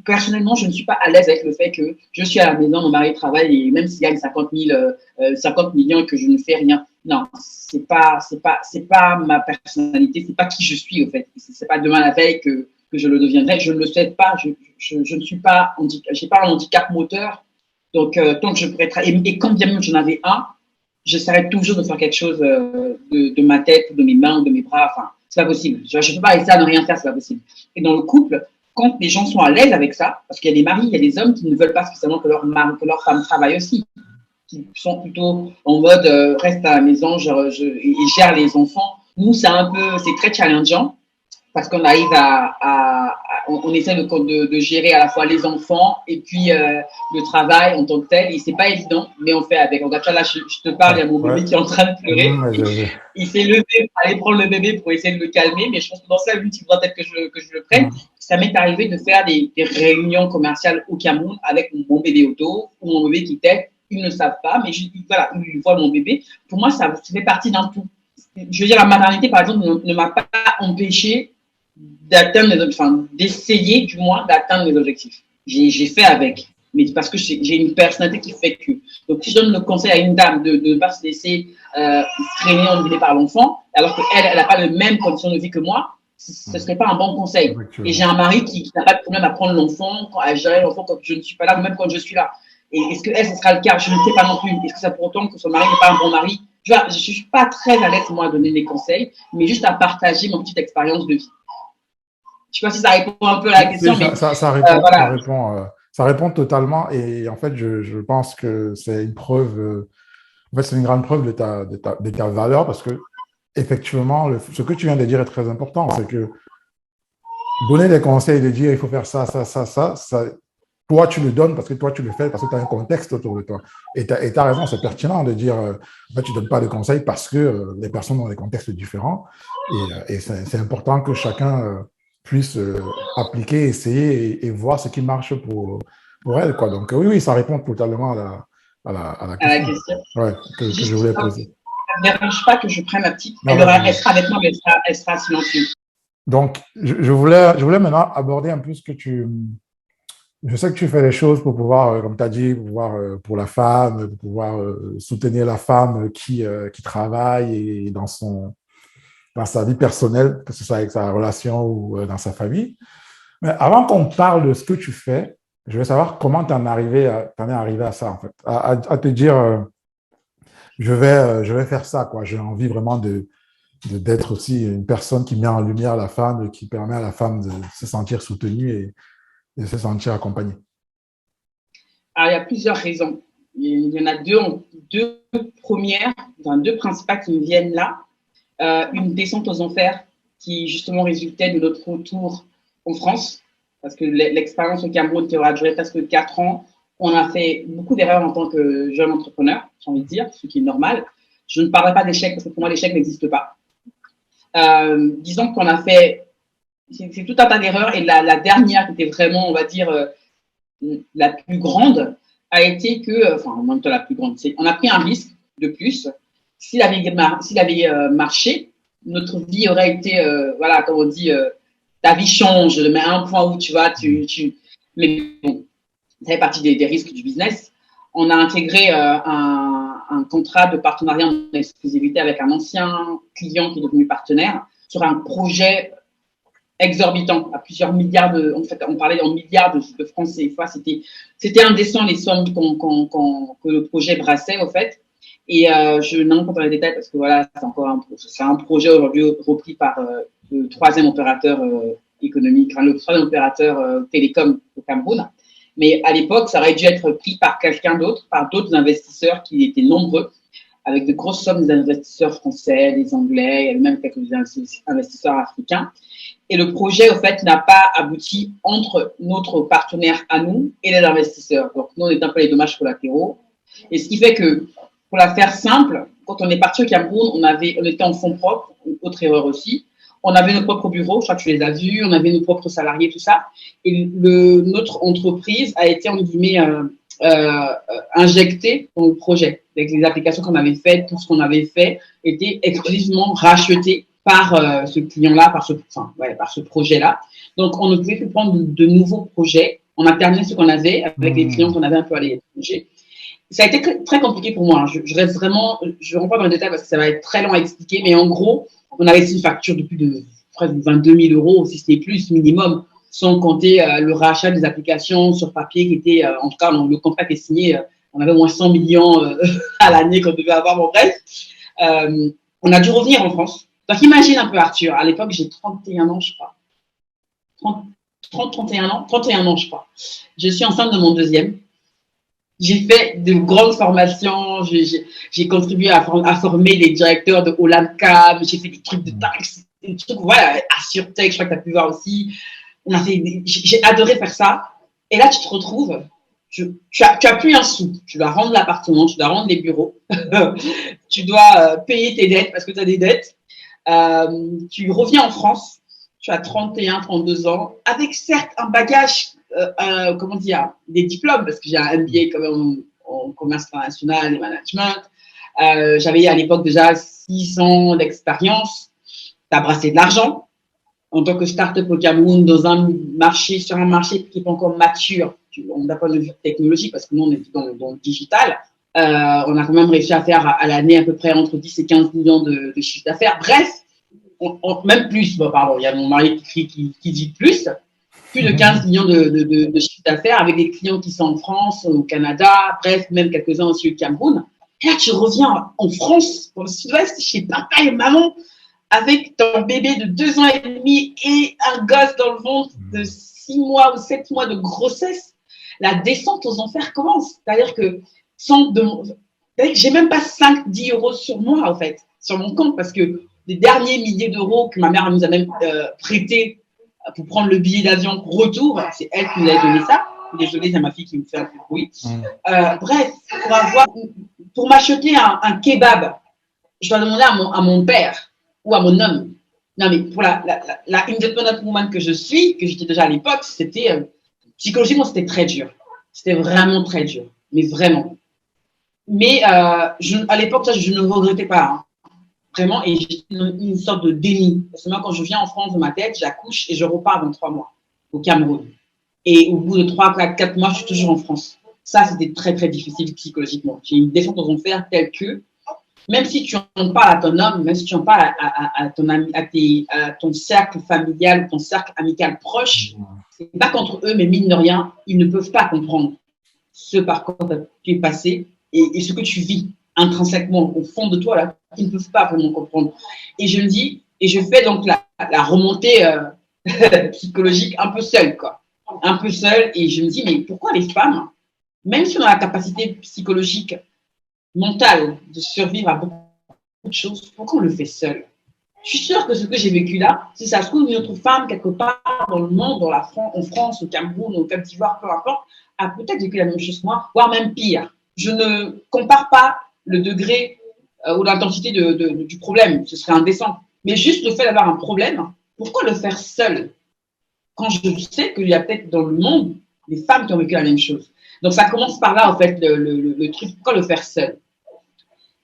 personnellement, je ne suis pas à l'aise avec le fait que je suis à la maison, mon mari travaille et même s'il gagne 50 millions et que je ne fais rien. Non, c'est pas ma personnalité, c'est pas qui je suis au fait. C'est pas demain la veille que je le deviendrai. Je ne le souhaite pas. Je ne suis pas j'ai pas un handicap moteur. Donc tant que je pourrais et quand bien même j'en avais un, j'essaierai toujours de faire quelque chose de ma tête, de mes mains, de mes bras. Enfin, c'est pas possible. Je peux pas rester à ne rien faire, c'est pas possible. Et dans le couple, quand les gens sont à l'aise avec ça, parce qu'il y a des maris, il y a des hommes qui ne veulent pas spécialement que leur femme travaille aussi, qui sont plutôt en mode reste à la maison et gère les enfants. Nous, c'est très challengeant parce qu'on arrive on essaie de gérer à la fois les enfants et puis le travail en tant que tel. Et c'est pas évident, mais on fait avec. Regarde, là, je te parle, il y a mon bébé qui est en train de pleurer. Il s'est levé pour aller prendre le bébé pour essayer de le calmer, mais je pense que dans ça, lui, il faudra peut-être que je le prenne. Ça m'est arrivé de faire des réunions commerciales au Cameroun avec mon bébé auto ou mon bébé qui t'aide. Ils ne le savent pas, mais voilà, ils voient mon bébé. Pour moi, ça fait partie d'un tout. Je veux dire, la maternité, par exemple, ne m'a pas empêché d'essayer du moins d'atteindre mes objectifs. J'ai fait avec, mais parce que j'ai une personnalité qui fait que. Donc, si je donne le conseil à une dame de ne pas se laisser freiner en par l'enfant, alors qu'elle n'a pas les mêmes conditions de vie que moi, ce ne serait pas un bon conseil. Et j'ai un mari qui n'a pas de problème à prendre l'enfant, à gérer l'enfant quand je ne suis pas là, même quand je suis là. Et est-ce que ce sera le cas? Je ne sais pas non plus. Est-ce que ça pour autant que son mari n'est pas un bon mari? Je ne suis pas très à l'aise, moi, à donner des conseils, mais juste à partager mon petite expérience de vie. Je ne sais pas si ça répond un peu à la question. Ça répond totalement. Et en fait, je pense que c'est une preuve, c'est une grande preuve de ta valeur parce que, effectivement, ce que tu viens de dire est très important. C'est que donner des conseils, de dire il faut faire ça, toi, tu le donnes parce que toi, tu le fais, parce que tu as un contexte autour de toi. Et tu as raison, c'est pertinent de dire tu ne donnes pas de conseils parce que les personnes ont des contextes différents. Et c'est important que chacun puisse appliquer, essayer et voir ce qui marche pour elle, quoi. Donc, oui, ça répond totalement à la à la question, question. ouais, que je voulais poser. Ça ne dérange pas que je prenne ma petite. Non, Elle sera avec moi, mais elle sera silencieuse. donc, je voulais maintenant aborder un peu ce que tu. Je sais que tu fais les choses pour pouvoir, comme tu as dit, pour la femme, pour pouvoir soutenir la femme qui travaille et dans sa vie personnelle, que ce soit avec sa relation ou dans sa famille. Mais avant qu'on parle de ce que tu fais, je veux savoir comment tu en es arrivé à ça, en fait, à te dire, je vais faire ça, quoi. J'ai envie vraiment d'être aussi une personne qui met en lumière la femme, qui permet à la femme de se sentir soutenue et de se sentir accompagnée. Alors, il y a plusieurs raisons. Il y en a deux premières, deux principales qui me viennent là. Une descente aux enfers qui justement résultait de notre retour en France, parce que l'expérience au Cameroun qui aura duré presque 4 ans, on a fait beaucoup d'erreurs en tant que jeune entrepreneur, j'ai envie de dire, ce qui est normal. Je ne parlerai pas d'échec parce que pour moi l'échec n'existe pas. Disons qu'on a fait, c'est tout un tas d'erreurs et la dernière qui était vraiment, on va dire, la plus grande a été que, enfin, en même temps la plus grande, on a pris un risque de plus. S'il avait marché, notre vie aurait été, voilà, comme on dit, ta vie change, mais à un point où tu vas, mais bon, ça fait partie des risques du business. On a intégré un contrat de partenariat en exclusivité avec un ancien client qui est devenu partenaire sur un projet exorbitant à plusieurs milliards en fait, on parlait en milliards de francs CFA. C'était indécent les sommes que le projet brassait, au fait. Et je n'entre pas dans les détails parce que voilà, c'est un projet aujourd'hui repris par le troisième opérateur économique, enfin, le troisième opérateur télécom au Cameroun. Mais à l'époque, ça aurait dû être pris par quelqu'un d'autre, par d'autres investisseurs qui étaient nombreux, avec de grosses sommes d'investisseurs français, des Anglais, il y avait même quelques investisseurs africains. Et le projet, au fait, n'a pas abouti entre notre partenaire à nous et les investisseurs. Donc, nous, on est un peu les dommages collatéraux. Et ce qui fait que, pour la faire simple, quand on est parti au Cameroun, on était en fonds propres, autre erreur aussi. On avait nos propres bureaux, je crois que tu les as vus, on avait nos propres salariés, tout ça. Et notre entreprise a été, en guillemets, injectée dans le projet. Avec les applications qu'on avait faites, tout ce qu'on avait fait était exclusivement racheté par ce client-là, par ce projet-là. Donc, on ne pouvait plus prendre de nouveaux projets. On a terminé ce qu'on avait avec les clients qu'on avait un peu à l'étranger. Ça a été très compliqué pour moi. Je reste vraiment, je ne rentre pas dans les détails parce que ça va être très long à expliquer, mais en gros, on avait une facture de plus de presque 22 000 euros, si ce n'est plus, minimum, sans compter le rachat des applications sur papier qui était, en tout cas, le contrat était signé, on avait au moins 100 millions à l'année qu'on devait avoir, bon bref. On a dû revenir en France. Donc, imagine un peu, Arthur, à l'époque, j'ai 31 ans, je crois. 31 ans, je crois. Je suis enceinte de mon deuxième. J'ai fait de grandes formations, j'ai contribué à former les directeurs de Olamcam, j'ai fait des trucs de taxes, des trucs, voilà, AssureTech, je crois que tu as pu voir aussi. J'ai adoré faire ça. Et là, tu te retrouves, tu as plus un sou. Tu dois rendre l'appartement, tu dois rendre les bureaux, tu dois payer tes dettes parce que tu as des dettes. Tu reviens en France, tu as 31, 32 ans, avec certes un bagage, comment dire, des diplômes, parce que j'ai un MBA quand même en commerce international et management. J'avais à l'époque déjà 6 ans d'expérience. Tu as brassé de l'argent en tant que start-up au Cameroun sur un marché qui n'est pas encore mature, d'un point de vue technologique, parce que nous, on est dans le digital. On a quand même réussi à faire à l'année à peu près entre 10 et 15 millions de chiffre d'affaires. Bref, même plus, bon, pardon, il y a mon mari qui dit plus de 15 millions de chiffre d'affaires avec des clients qui sont en France, au Canada, bref, même quelques-uns aussi au Cameroun. Et là, tu reviens en France, dans le sud-ouest, chez papa et maman, avec ton bébé de 2 ans et demi et un gosse dans le ventre de 6 mois ou 7 mois de grossesse. La descente aux enfers commence. C'est-à-dire que j'ai même pas 5-10 euros sur moi, en fait, sur mon compte, parce que les derniers milliers d'euros que ma mère nous a même prêtés pour prendre le billet d'avion retour, c'est elle qui nous a donné ça. Désolée, c'est ma fille qui me fait un peu de bruit. Bref, pour m'acheter un kebab, je dois demander à mon père ou à mon homme Non, mais pour la independent woman que je suis, que j'étais déjà à l'époque, c'était psychologiquement, c'était très dur. C'était vraiment très dur. Mais vraiment. Mais à l'époque, ça, je ne regrettais pas. Hein. Vraiment, et j'ai une sorte de déni. Parce que moi, quand je viens en France de ma tête, j'accouche et je repars dans 3 mois au Cameroun. Et au bout de 3, 4 mois, je suis toujours en France. Ça, c'était très, très difficile psychologiquement. J'ai une descente aux enfers telle que, même si tu en parles à ton homme, même si tu en parles à ton, ami, à ton cercle familial, ton cercle amical proche, c'est pas contre eux, mais mine de rien, ils ne peuvent pas comprendre ce par quoi tu es passé et ce que tu vis intrinsèquement au fond de toi, là, ils ne peuvent pas vraiment comprendre. Et je me dis, et je fais donc la remontée psychologique un peu seule, quoi. Un peu seule, et je me dis, mais pourquoi les femmes, même si on a la capacité psychologique, mentale de survivre à beaucoup de choses, pourquoi on le fait seul? Je suis sûre que ce que j'ai vécu là, si ça se trouve, une autre femme, quelque part dans le monde, en France, au Cameroun, au Côte d'Ivoire, peu importe, a peut-être vécu la même chose que moi, voire même pire. Je ne compare pas le degré ou l'intensité du problème, ce serait indécent. Mais juste le fait d'avoir un problème, pourquoi le faire seul? Quand je sais qu'il y a peut-être dans le monde des femmes qui ont vécu la même chose. Donc ça commence par là, en fait, le truc, pourquoi le faire seul?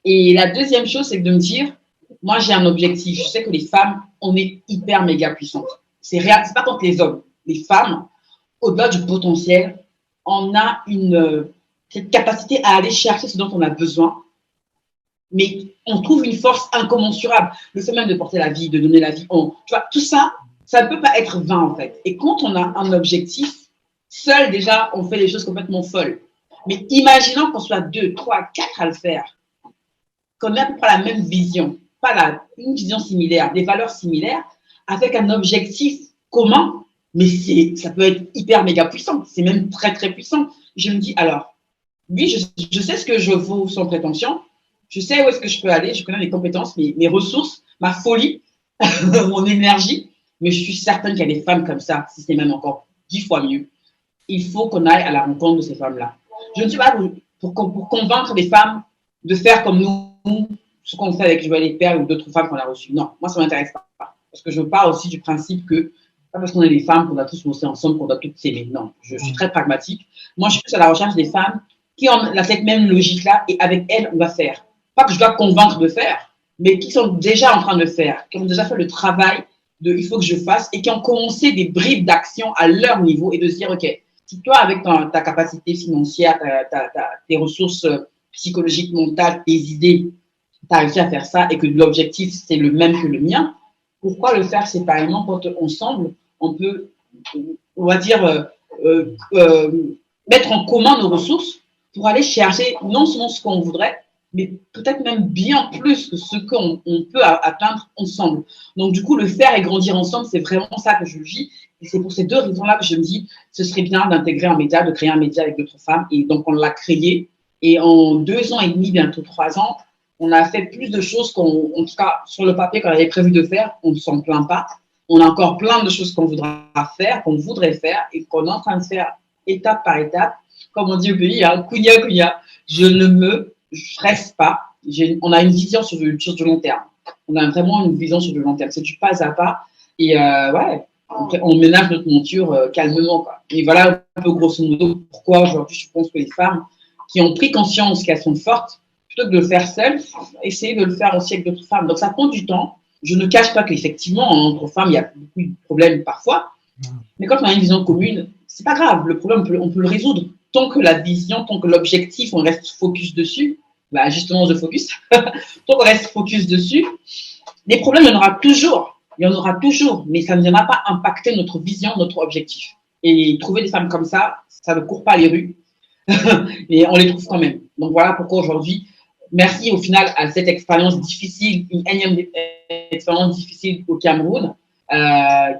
Et la deuxième chose, c'est de me dire, moi, j'ai un objectif. Je sais que les femmes, on est hyper méga puissantes. C'est pas contre les hommes. Les femmes, au-delà du potentiel, on a cette capacité à aller chercher ce dont on a besoin. Mais on trouve une force incommensurable. Le fait même de porter la vie, de donner la vie. Tu vois, tout ça, ça ne peut pas être vain, en fait. Et quand on a un objectif, seul, déjà, on fait des choses complètement folles. Mais imaginons qu'on soit 2, 3, 4 à le faire, qu'on ait à peu près la même vision, pas une vision similaire, des valeurs similaires, avec un objectif commun, mais ça peut être hyper méga puissant, c'est même très très puissant. Je me dis, alors, oui, je sais ce que je vaux sans prétention, je sais où est-ce que je peux aller, je connais mes compétences, mes ressources, ma folie, mon énergie, mais je suis certaine qu'il y a des femmes comme ça, si c'est même encore 10 fois mieux. Il faut qu'on aille à la rencontre de ces femmes-là. Je ne suis pas pour convaincre les femmes de faire comme nous, ce qu'on fait avec Joël et Père ou d'autres femmes qu'on a reçues. Non, moi, ça ne m'intéresse pas. Parce que je pars aussi du principe que, pas parce qu'on est des femmes qu'on doit tous bosser ensemble, qu'on doit toutes s'aimer. Non, je suis très pragmatique. Moi, je suis plus à la recherche des femmes qui ont cette même logique-là et avec elles, on va faire. Pas que je dois convaincre de faire, mais qui sont déjà en train de faire, qui ont déjà fait le travail de il faut que je fasse et qui ont commencé des bribes d'action à leur niveau et de se dire, OK, si toi, avec ta capacité financière, tes ressources psychologiques, mentales, tes idées, tu as réussi à faire ça et que l'objectif, c'est le même que le mien, pourquoi le faire séparément quand ensemble, on peut, on va dire, mettre en commun nos ressources pour aller chercher non seulement ce qu'on voudrait, mais peut-être même bien plus que ce qu'on peut atteindre ensemble. Donc, du coup, le faire et grandir ensemble, c'est vraiment ça que je vis. Et c'est pour ces deux raisons-là que je me dis, ce serait bien d'intégrer un média, de créer un média avec d'autres femmes. Et donc, on l'a créé. Et en 2 ans et demi, bientôt 3 ans, on a fait plus de choses en tout cas, sur le papier, qu'on avait prévu de faire. On ne s'en plaint pas. On a encore plein de choses qu'on voudra faire, qu'on voudrait faire et qu'on est en train de faire étape par étape. Comme on dit au pays, hein, kounia, kounia. Je ne me stresse pas. On a une vision sur du long terme. On a vraiment une vision sur le long terme. C'est du pas à pas. Et ouais, on ménage notre monture calmement, quoi. Et voilà un peu grosso modo pourquoi aujourd'hui je pense que les femmes qui ont pris conscience qu'elles sont fortes, plutôt que de le faire seules, essayer de le faire aussi avec d'autres femmes. Donc ça prend du temps. Je ne cache pas qu'effectivement, entre femmes, il y a beaucoup de problèmes parfois. Mais quand on a une vision commune, c'est pas grave. Le problème, on peut le résoudre. Tant que la vision, tant que l'objectif, on reste focus dessus, bah justement, je focus. Tant qu'on reste focus dessus, les problèmes, il y en aura toujours. Il y en aura toujours, mais ça ne viendra pas impacter notre vision, notre objectif. Et trouver des femmes comme ça ne court pas les rues. Et on les trouve quand même. Donc voilà pourquoi aujourd'hui, merci au final à cette expérience difficile, une énième expérience difficile au Cameroun,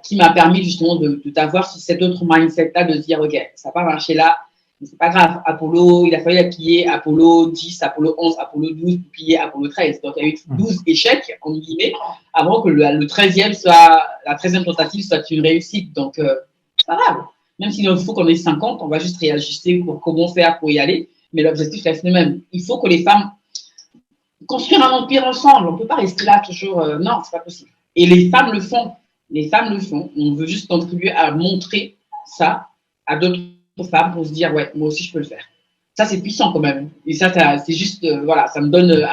qui m'a permis justement d'avoir cet autre mindset-là, de se dire, OK, ça n'a pas marché là, mais c'est pas grave. Apollo, il a fallu appuyer Apollo 10, Apollo 11, Apollo 12, puis Apollo 13. Donc il y a eu 12 échecs, en guillemets, avant que le 13e la 13e tentative soit une réussite. Donc, c'est pas grave. Même s'il faut qu'on ait 50, on va juste réajuster pour comment faire pour y aller. Mais l'objectif reste le même. Il faut que les femmes construisent un empire ensemble. On ne peut pas rester là toujours. Non, c'est pas possible. Et les femmes le font. Les femmes le font. On veut juste contribuer à montrer ça à d'autres femmes pour se dire, ouais, moi aussi, je peux le faire. Ça, c'est puissant quand même. Et ça c'est juste, voilà, ça me donne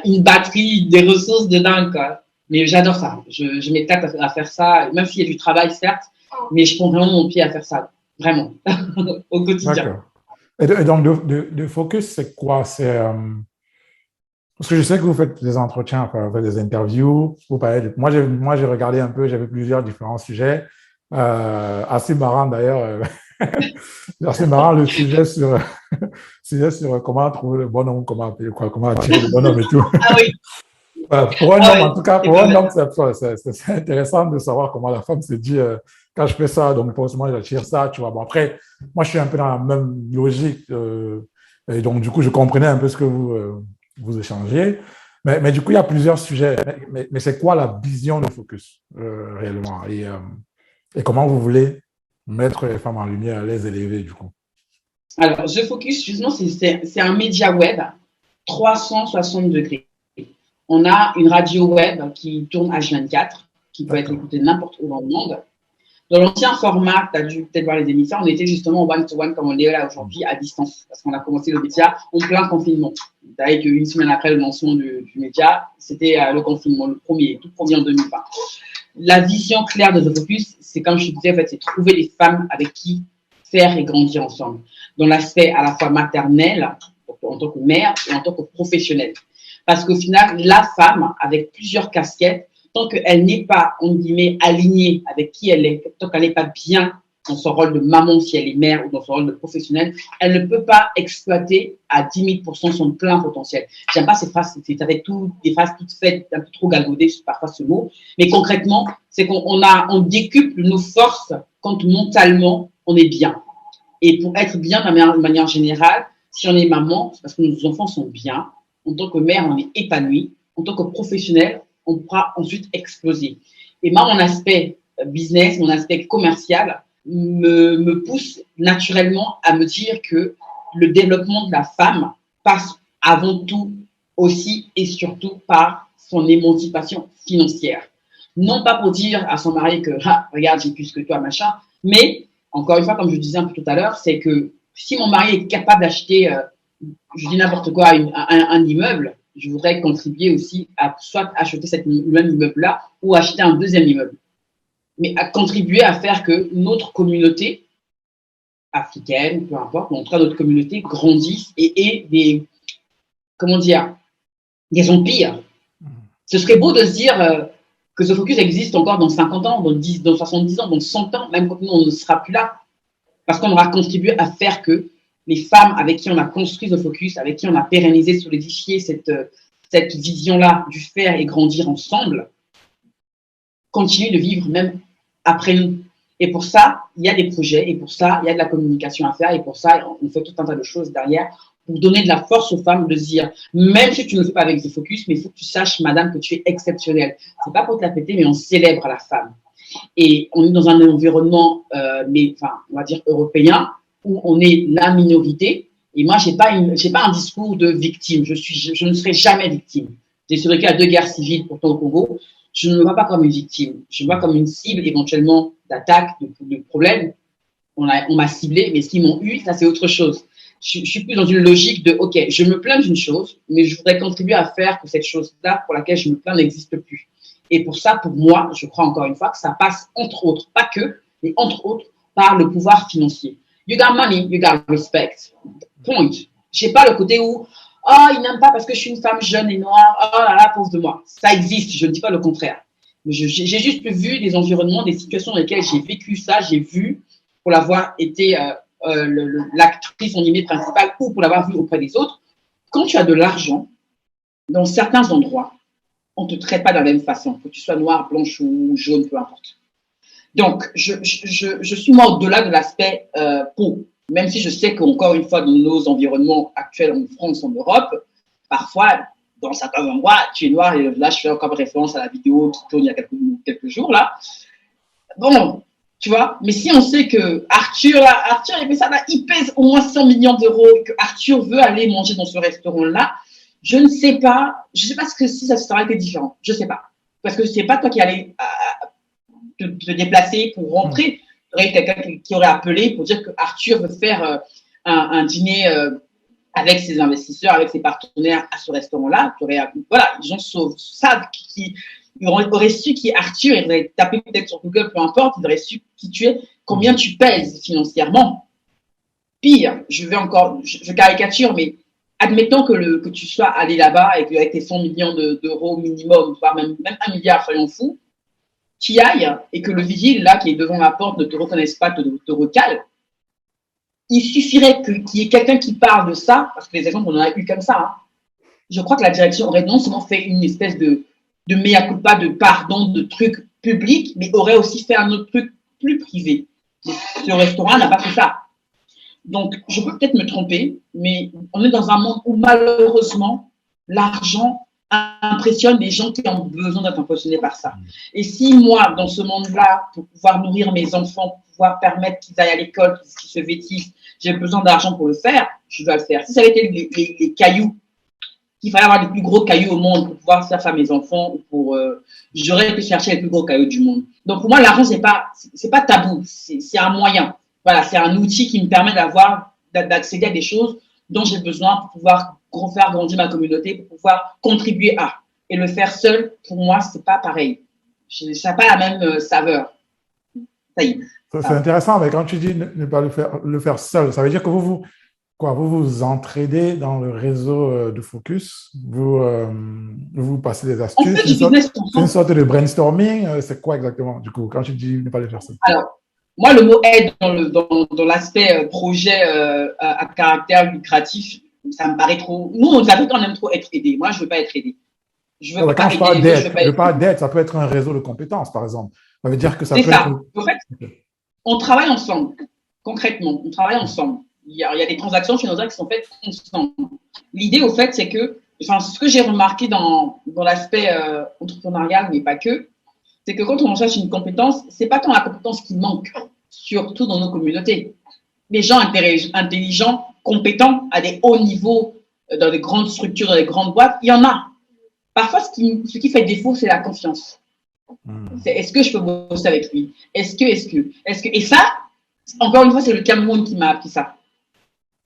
une batterie, des ressources de dingue, quoi. Mais j'adore ça. Je m'éclate à faire ça, même s'il y a du travail, certes, mais je prends vraiment mon pied à faire ça. Vraiment. Au quotidien. D'accord. Et donc, de focus, c'est quoi? Parce que je sais que vous faites des entretiens, enfin, vous faites des interviews. Vous parlez moi, j'ai regardé un peu, j'avais plusieurs différents sujets. Assez marrant d'ailleurs. Assez marrant le sujet sujet sur comment trouver le bon homme, comment attirer le bon homme et tout. Ah oui. Pour un homme, en tout cas, pour un homme, c'est intéressant de savoir comment la femme se dit quand je fais ça, donc forcément, j'attire ça, tu vois. Bon, après, moi, je suis un peu dans la même logique. Et donc, du coup, je comprenais un peu ce que vous échangez. Mais du coup, il y a plusieurs sujets. Mais c'est quoi la vision de Focus réellement et comment vous voulez mettre les femmes en lumière, les élever, du coup? Alors, The Focus, justement, c'est un média web 360 degrés. On a une radio web qui tourne H24, qui peut être écoutée n'importe où dans le monde. Dans l'ancien format, tu as dû peut-être voir les émissions, on était justement one-to-one comme on est là aujourd'hui, à distance, parce qu'on a commencé le média en plein confinement. Vous savez qu'une semaine après le lancement du média, c'était le confinement, le tout premier en 2020. La vision claire de The Focus, c'est comme je te disais, en fait, c'est trouver les femmes avec qui faire et grandir ensemble, dans l'aspect à la fois maternel, en tant que mère, et en tant que professionnelle. Parce qu'au final, la femme, avec plusieurs casquettes, tant qu'elle n'est pas, en guillemets, alignée avec qui elle est, tant qu'elle n'est pas bien dans son rôle de maman, si elle est mère, ou dans son rôle de professionnelle, elle ne peut pas exploiter à 10 000% son plein potentiel. J'aime pas ces phrases, c'est avec des phrases toutes faites, un peu trop galvaudées, parfois ce mot, mais concrètement, c'est on décuple nos forces quand mentalement, on est bien. Et pour être bien de manière générale, si on est maman, c'est parce que nos enfants sont bien. En tant que mère, on est épanoui. En tant que professionnel, on pourra ensuite exploser. Et moi, mon aspect business, mon aspect commercial me pousse naturellement à me dire que le développement de la femme passe avant tout aussi et surtout par son émancipation financière. Non pas pour dire à son mari que regarde, j'ai plus que toi, machin, mais encore une fois, comme je disais un peu tout à l'heure, c'est que si mon mari est capable d'acheter, je dis n'importe quoi, un immeuble, je voudrais contribuer aussi à soit acheter cet même immeuble-là ou acheter un deuxième immeuble. Mais à contribuer à faire que notre communauté africaine, peu importe, mais en tout cas notre communauté grandisse et ait des, comment dire, des empires. Ce serait beau de se dire que ce focus existe encore dans 50 ans, dans 70 ans, dans 100 ans, même quand nous, on ne sera plus là. Parce qu'on aura contribué à faire que les femmes avec qui on a construit ce focus, avec qui on a pérennisé, solidifié cette vision-là du faire et grandir ensemble, continuent de vivre même après nous. Et pour ça, il y a des projets, et pour ça, il y a de la communication à faire, et pour ça, on fait tout un tas de choses derrière pour donner de la force aux femmes de se dire, même si tu ne le fais pas avec The Focus, mais il faut que tu saches, madame, que tu es exceptionnelle. C'est pas pour te la péter, mais on célèbre la femme. Et on est dans un environnement, on va dire européen, où on est la minorité. Et moi, j'ai pas un discours de victime. Je ne serai jamais victime. J'ai survécu à 2 guerres civiles, pourtant au Congo. Je ne me vois pas comme une victime. Je me vois comme une cible éventuellement d'attaque, de problème. On m'a ciblé, mais ce qu'ils m'ont eu, ça c'est autre chose. Je suis plus dans une logique de, ok, je me plains d'une chose, mais je voudrais contribuer à faire que cette chose-là pour laquelle je me plains n'existe plus. Et pour ça, pour moi, je crois encore une fois que ça passe entre autres, pas que, mais entre autres, par le pouvoir financier. You got money, you got respect. Point. J'ai pas le côté où, il n'aime pas parce que je suis une femme jeune et noire, oh là là, pauvre de moi. Ça existe, je ne dis pas le contraire. J'ai juste vu des environnements, des situations dans lesquelles j'ai vécu ça, j'ai vu, pour l'avoir été l'actrice en animée principale ou pour l'avoir vu auprès des autres, quand tu as de l'argent, dans certains endroits, on ne te traite pas de la même façon, que tu sois noire, blanche ou jaune, peu importe. Donc, je suis moi au-delà de l'aspect peau, même si je sais qu'encore une fois, dans nos environnements actuels en France, en Europe, parfois, dans certains endroits, tu es noir, et là, je fais encore référence à la vidéo qui tourne il y a quelques jours, là. Bon, tu vois, mais si on sait que Arthur, il pèse au moins 100 millions d'euros, et que Arthur veut aller manger dans ce restaurant-là, je ne sais pas si ça aurait été différent. Je ne sais pas. Parce que c'est pas toi qui allais te déplacer pour rentrer. Il y aurait quelqu'un qui aurait appelé pour dire que Arthur veut faire un dîner avec ses investisseurs, avec ses partenaires à ce restaurant-là. Voilà, les gens savent ils auraient su qui est Arthur, ils auraient tapé peut-être sur Google, peu importe, ils auraient su qui tu es, combien tu pèses financièrement. Pire, je caricature, mais admettons que tu sois allé là-bas avec tes 100 millions d'euros minimum, voire même 1 milliard, soyons fous, tu y ailles et que le vigile, là, qui est devant la porte, ne te reconnaisse pas, te recale. Il suffirait qu'il y ait quelqu'un qui parle de ça, parce que les exemples, on en a eu comme ça. Hein. Je crois que la direction aurait non seulement fait une espèce de mea culpa, de pardon, de truc public, mais aurait aussi fait un autre truc plus privé. Ce restaurant n'a pas fait ça. Donc, je peux peut-être me tromper, mais on est dans un monde où malheureusement, l'argent impressionne les gens qui ont besoin d'être impressionnés par ça. Et si moi, dans ce monde-là, pour pouvoir nourrir mes enfants, pour pouvoir permettre qu'ils aillent à l'école, qu'ils se vêtissent, j'ai besoin d'argent pour le faire, je dois le faire. Si ça avait été les cailloux, qu'il fallait avoir les plus gros cailloux au monde pour pouvoir faire ça à mes enfants, j'aurais pu chercher les plus gros cailloux du monde. Donc pour moi, l'argent, c'est pas tabou, c'est un moyen. Voilà, c'est un outil qui me permet d'accéder à des choses dont j'ai besoin pour pouvoir faire grandir ma communauté, pour pouvoir contribuer à. Et le faire seul, pour moi, c'est pas pareil. Ça n'a pas la même saveur. Ça y est. C'est intéressant, mais quand tu dis ne pas le faire seul, ça veut dire que vous vous entraidez dans le réseau de Focus, vous passez des astuces. On fait du business ensemble. C'est une sorte de brainstorming. C'est quoi exactement, du coup, quand tu dis ne pas le faire seul? Alors, moi, le mot aide dans l'aspect projet à caractère lucratif, ça me paraît trop. Nous, on savait qu'on aime trop être aidé. Moi, je ne veux pas être aidé. Quand je parle d'aide, ça peut être un réseau de compétences, par exemple. Ça veut dire que ça peut être. En fait, on travaille ensemble, concrètement. On travaille ensemble. Il y a des transactions chez nos qui sont faites ensemble. L'idée, au fait, c'est que, ce que j'ai remarqué dans l'aspect entrepreneurial, mais pas que, c'est que quand on cherche une compétence, c'est pas tant la compétence qui manque, surtout dans nos communautés. Les gens intelligents, compétents, à des hauts niveaux, dans des grandes structures, dans des grandes boîtes, il y en a. Parfois, ce qui fait défaut, c'est la confiance. C'est est-ce que je peux bosser avec lui? Est-ce que et ça, encore une fois, c'est le Cameroun qui m'a appris ça.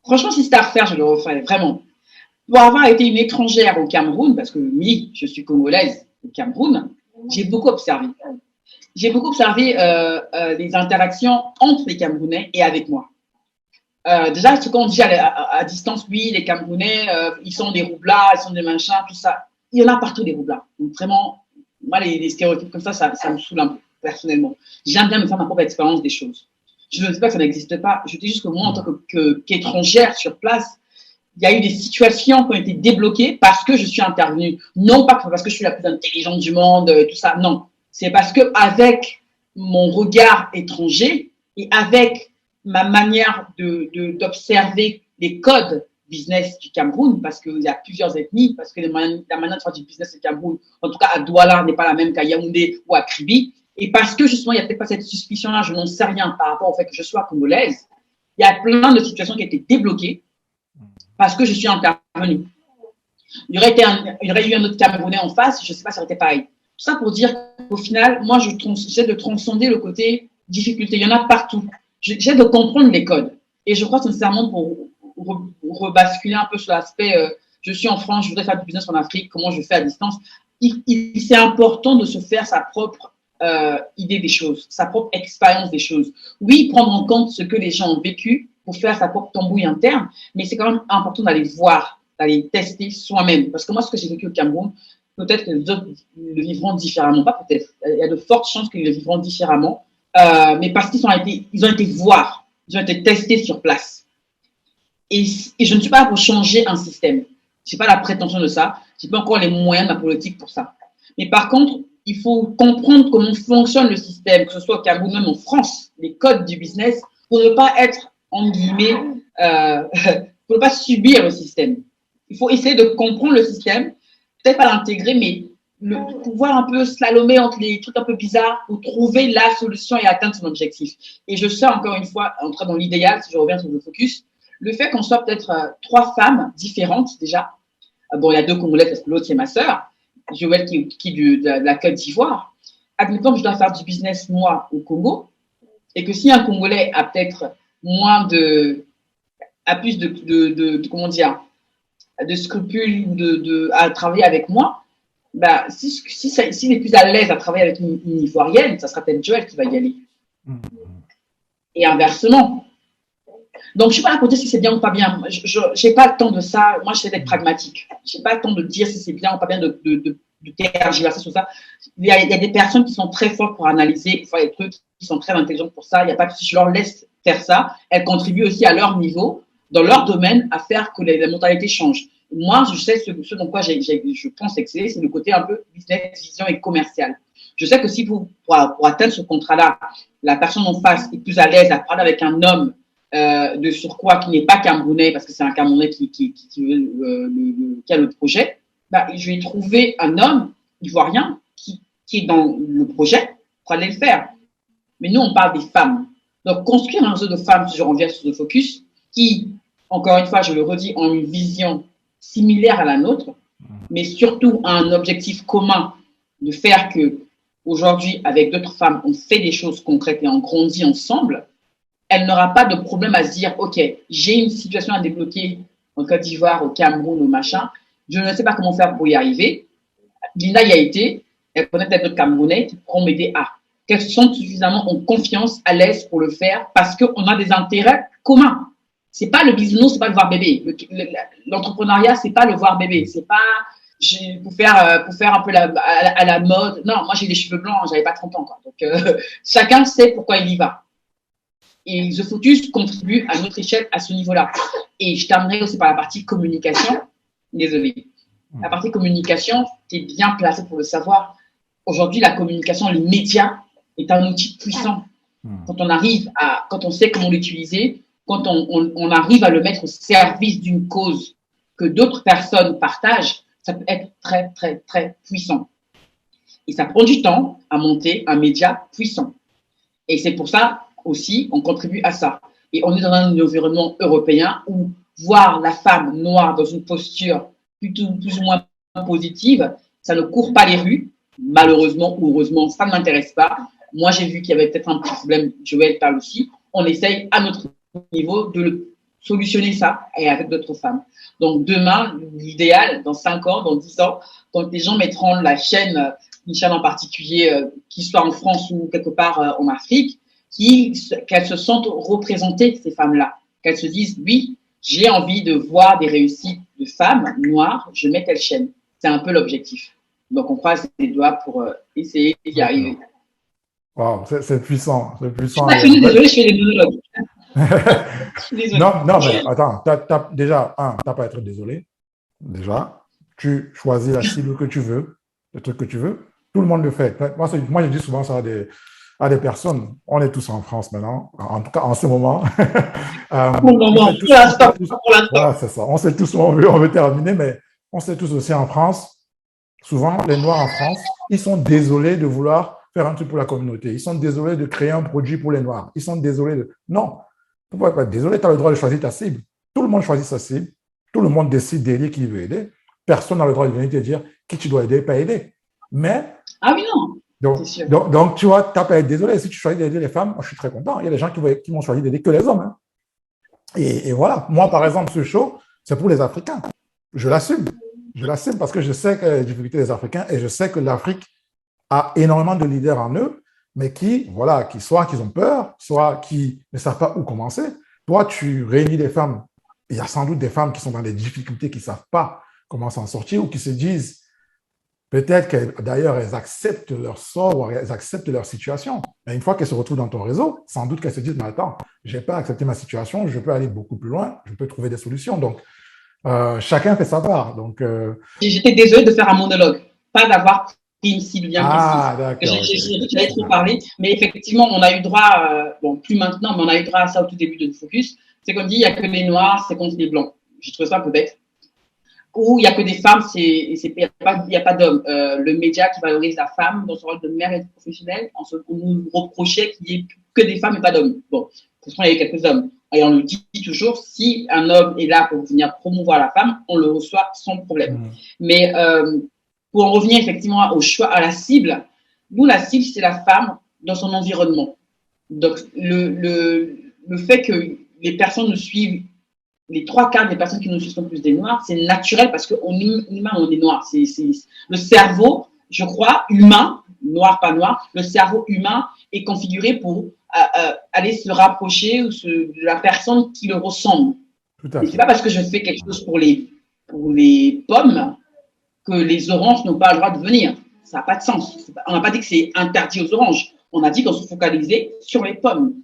Franchement, si c'était à refaire, je le referais, vraiment. Pour avoir été une étrangère au Cameroun, parce que oui, je suis congolaise au Cameroun, j'ai beaucoup observé. J'ai beaucoup observé les interactions entre les Camerounais et avec moi. Déjà, ce qu'on dit à distance, oui, les Camerounais, ils sont des roublards, ils sont des machins, tout ça. Il y en a partout des roublards. Donc vraiment, moi, les stéréotypes comme ça me saoule un peu, personnellement. J'aime bien me faire ma propre expérience des choses. Je ne dis pas que ça n'existe pas. Je dis juste que moi, en tant qu'étrangère sur place, il y a eu des situations qui ont été débloquées parce que je suis intervenue. Non pas parce que je suis la plus intelligente du monde, tout ça. Non. C'est parce qu'avec mon regard étranger et avec ma manière d'observer les codes business du Cameroun, parce qu'il y a plusieurs ethnies, parce que la manière de faire du business au Cameroun, en tout cas à Douala, n'est pas la même qu'à Yaoundé ou à Kribi. Et parce que justement, il n'y a peut-être pas cette suspicion-là, je n'en sais rien par rapport au fait que je sois congolaise, il y a plein de situations qui ont été débloquées parce que je suis intervenue. Il y aurait eu un autre Camerounais en face, je ne sais pas si ça aurait été pareil. Tout ça pour dire qu'au final, moi, j'essaie de transcender le côté difficulté. Il y en a partout. J'essaie de comprendre les codes. Et je crois sincèrement, pour rebasculer un peu sur l'aspect, je suis en France, je voudrais faire du business en Afrique, comment je fais à distance, c'est important de se faire sa propre idée des choses, sa propre expérience des choses. Oui, prendre en compte ce que les gens ont vécu pour faire sa propre tambouille interne, mais c'est quand même important d'aller voir, d'aller tester soi-même. Parce que moi, ce que j'ai vécu au Cameroun, peut-être que les autres le vivront différemment. Pas peut-être. Il y a de fortes chances qu'ils le vivront différemment, mais parce qu'ils ont été voir, ils ont été testés sur place. Et je ne suis pas là pour changer un système. Je n'ai pas la prétention de ça. Je n'ai pas encore les moyens de la politique pour ça. Mais par contre, il faut comprendre comment fonctionne le système, que ce soit au Cameroun, même en France, les codes du business, pour ne pas être, en guillemets, pour ne pas subir le système. Il faut essayer de comprendre le système, peut-être pas l'intégrer, mais pouvoir un peu slalomer entre les trucs un peu bizarres pour trouver la solution et atteindre son objectif. Et je sais, encore une fois, entrer dans l'idéal, si je reviens sur le focus, le fait qu'on soit peut-être 3 femmes différentes déjà. Bon, il y a 2 Congolaises parce que l'autre, c'est ma sœur. Joël qui est de la Côte d'Ivoire. Admettons que je dois faire du business, moi, au Congo, et que si un Congolais a peut-être a plus comment dire, de scrupules à travailler avec moi, bah, s'il est plus à l'aise à travailler avec une Ivoirienne, ça sera peut-être Joël qui va y aller. Et inversement. Donc, je ne suis pas là pour dire si c'est bien ou pas bien. Je n'ai pas le temps de ça. Moi, j'essaie d'être pragmatique. Je n'ai pas le temps de dire si c'est bien ou pas bien de tergiverser sur ça. Il y a des personnes qui sont très fortes pour analyser, pour faire des trucs, qui sont très intelligentes pour ça. Il n'y a pas de souci. Je leur laisse faire ça. Elles contribuent aussi à leur niveau, dans leur domaine, à faire que la mentalité change. Moi, je sais ce dans quoi je pense exceller, c'est le côté un peu business, vision et commercial. Je sais que si pour atteindre ce contrat-là, la personne en face est plus à l'aise à parler avec un homme de surcroît qui n'est pas camerounais, parce que c'est un Camerounais qui a le projet, bah, je vais trouver un homme ivoirien qui est dans le projet pour aller le faire. Mais nous, on parle des femmes. Donc, construire un réseau de femmes, si je reviens sur le focus, qui, encore une fois, je le redis, ont une vision similaire à la nôtre, mais surtout un objectif commun de faire que, aujourd'hui, avec d'autres femmes, on fait des choses concrètes et on grandit ensemble, elle n'aura pas de problème à se dire, OK, j'ai une situation à débloquer en Côte d'Ivoire, au Cameroun, au machin, je ne sais pas comment faire pour y arriver. Linda y a été, elle connaît peut-être d'autres Camerounais qui pourront m'aider à. Qu'elles sont suffisamment en confiance, à l'aise pour le faire parce qu'on a des intérêts communs. C'est pas le business, c'est pas le voir bébé. L'entrepreneuriat, c'est pas le voir bébé. C'est pas pour faire un peu à la mode. Non, moi j'ai des cheveux blancs, j'avais pas 30 ans. Quoi. Donc chacun sait pourquoi il y va. Et The Focus contribue à notre échelle à ce niveau-là. Et je terminerai aussi par la partie communication. Désolée. La partie communication, tu es bien placé pour le savoir. Aujourd'hui, la communication, les médias est un outil puissant. Quand on sait comment l'utiliser, quand on arrive à le mettre au service d'une cause que d'autres personnes partagent, ça peut être très, très, très puissant. Et ça prend du temps à monter un média puissant. Et c'est pour ça aussi, on contribue à ça. Et on est dans un environnement européen où voir la femme noire dans une posture plus ou moins positive, ça ne court pas les rues. Malheureusement ou heureusement, ça ne m'intéresse pas. Moi, j'ai vu qu'il y avait peut-être un petit problème. Joël parle aussi. On essaye à notre niveau de le solutionner ça et avec d'autres femmes. Donc, demain, l'idéal, dans 5 ans, dans 10 ans, quand les gens mettront la chaîne, une chaîne en particulier, qui soit en France ou quelque part en Afrique, qu'elles se sentent représentées, ces femmes-là. Qu'elles se disent, oui, j'ai envie de voir des réussites de femmes noires, je mets telle chaîne. C'est un peu l'objectif. Donc, on croise les doigts pour essayer d'y arriver. Wow, c'est puissant. C'est puissant. Je suis désolée, je fais des monologues. Non, mais attends, déjà, t'as pas à être désolé. Déjà, tu choisis la cible que tu veux, le truc que tu veux. Tout le monde le fait. Moi je dis souvent ça à des personnes. On est tous en France maintenant, en tout cas en ce moment. Pour l'instant. Voilà, c'est ça. On sait tous où on veut terminer, mais on sait tous aussi en France. Souvent, les Noirs en France, ils sont désolés de vouloir faire un truc pour la communauté. Ils sont désolés de créer un produit pour les Noirs. Ils sont désolés de... Non, tu ne peux pas être désolé, tu as le droit de choisir ta cible. Tout le monde choisit sa cible. Tout le monde décide d'aider qui veut aider. Personne n'a le droit de venir te dire qui tu dois aider et pas aider. Mais... Ah oui, non. Donc, tu vois, tu n'as pas à être désolé. Si tu choisis d'aider les femmes, moi, je suis très content. Il y a des gens qui vont choisir d'aider que les hommes. Hein. Et voilà. Moi, par exemple, ce show, c'est pour les Africains. Je l'assume. Je l'assume parce que je sais que les difficultés des Africains et je sais que l'Afrique a énormément de leaders en eux, mais soit qu'ils ont peur, soit qui ne savent pas où commencer. Toi, tu réunis des femmes. Il y a sans doute des femmes qui sont dans des difficultés, qui ne savent pas comment s'en sortir ou qui se disent peut-être que d'ailleurs elles acceptent leur sort ou elles acceptent leur situation. Mais une fois qu'elles se retrouvent dans ton réseau, sans doute qu'elles se disent mais attends, je n'ai pas accepté ma situation, je peux aller beaucoup plus loin, je peux trouver des solutions. Donc, chacun fait sa part. Donc, j'étais désolée de faire un monologue, pas d'avoir pris une cible bien précise. J'avais trop parlé, mais effectivement, on a eu droit, bon, plus maintenant, mais on a eu droit à ça au tout début de Focus. C'est comme dit, il n'y a que les Noirs, c'est contre les Blancs. J'ai trouvé ça un peu bête. Ou il n'y a que des femmes, il n'y a pas d'hommes. Le média qui valorise la femme dans son rôle de mère et de professionnelle, on nous reprochait qu'il n'y ait que des femmes et pas d'hommes. Bon, pourtant, il y a quelques hommes. Et on le dit toujours, si un homme est là pour venir promouvoir la femme, on le reçoit sans problème. Mais pour en revenir effectivement au choix, à la cible, nous, la cible, c'est la femme dans son environnement. Donc, le fait que les personnes nous suivent, les 3/4 des personnes qui nous suivent sont plus des noirs, c'est naturel parce qu'on humain, on est noir. Le cerveau, je crois, humain, noir, pas noir, le cerveau humain est configuré pour aller se rapprocher de la personne qui le ressemble. Et c'est pas parce que je fais quelque chose pour les pommes que les oranges n'ont pas le droit de venir. Ça n'a pas de sens. On n'a pas dit que c'est interdit aux oranges. On a dit qu'on se focalisait sur les pommes.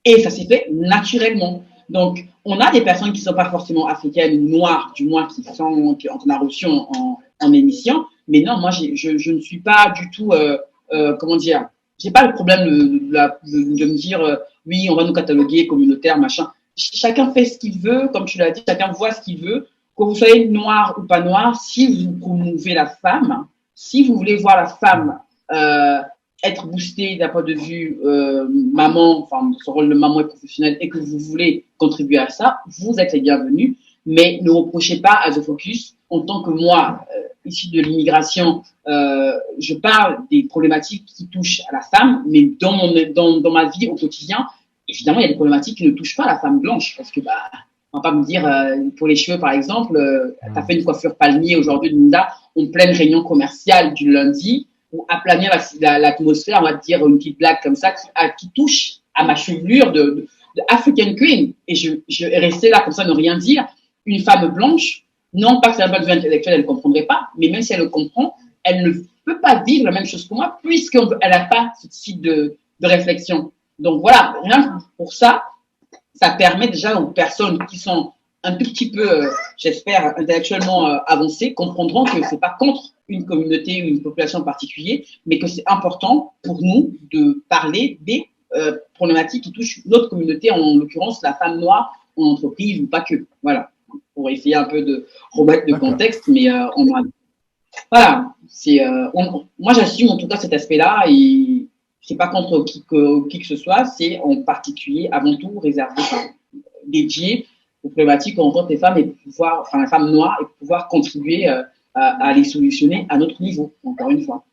Et ça s'est fait naturellement. Donc, on a des personnes qui ne sont pas forcément africaines ou noires, du moins qu'on a reçu en émission. Mais non, moi, je ne suis pas du tout, comment dire, j'ai pas le problème de me dire, oui, on va nous cataloguer communautaire, machin. Chacun fait ce qu'il veut, comme tu l'as dit, chacun voit ce qu'il veut. Que vous soyez noir ou pas noir, si vous promouvez la femme, si vous voulez voir la femme être boostée d'un point de vue maman, enfin son rôle de maman est professionnel et que vous voulez contribuer à ça, vous êtes les bienvenus, mais ne reprochez pas à The Focus. En tant que moi, issu de l'immigration, je parle des problématiques qui touchent à la femme, mais dans ma vie au quotidien, évidemment, il y a des problématiques qui ne touchent pas la femme blanche, parce que on va pas me dire, pour les cheveux, par exemple, tu as fait une coiffure palmier aujourd'hui, Linda, en pleine réunion commerciale du lundi, pour aplanir l'atmosphère, on va dire une petite blague comme ça, qui touche à ma chevelure de African Queen. Et je vais rester là comme ça, ne rien dire. Une femme blanche, non pas que c'est un point de vue intellectuel, elle ne comprendrait pas, mais même si elle le comprend, elle ne peut pas vivre la même chose que moi, puisqu'elle n'a pas ce type de réflexion. Donc voilà, rien pour ça, ça permet déjà aux personnes qui sont un tout petit peu, j'espère, intellectuellement avancées, comprendront que c'est pas contre une communauté ou une population en particulier, mais que c'est important pour nous de parler des problématiques qui touchent notre communauté, en l'occurrence la femme noire en entreprise ou pas que. Voilà, pour essayer un peu de remettre le contexte, mais voilà, moi j'assume en tout cas cet aspect-là et c'est pas contre qui que ce soit, c'est en particulier avant tout réservé, dédié aux problématiques qu'on rencontre les femmes et pouvoir, enfin la femme noire et pouvoir contribuer à les solutionner à notre niveau, encore une fois.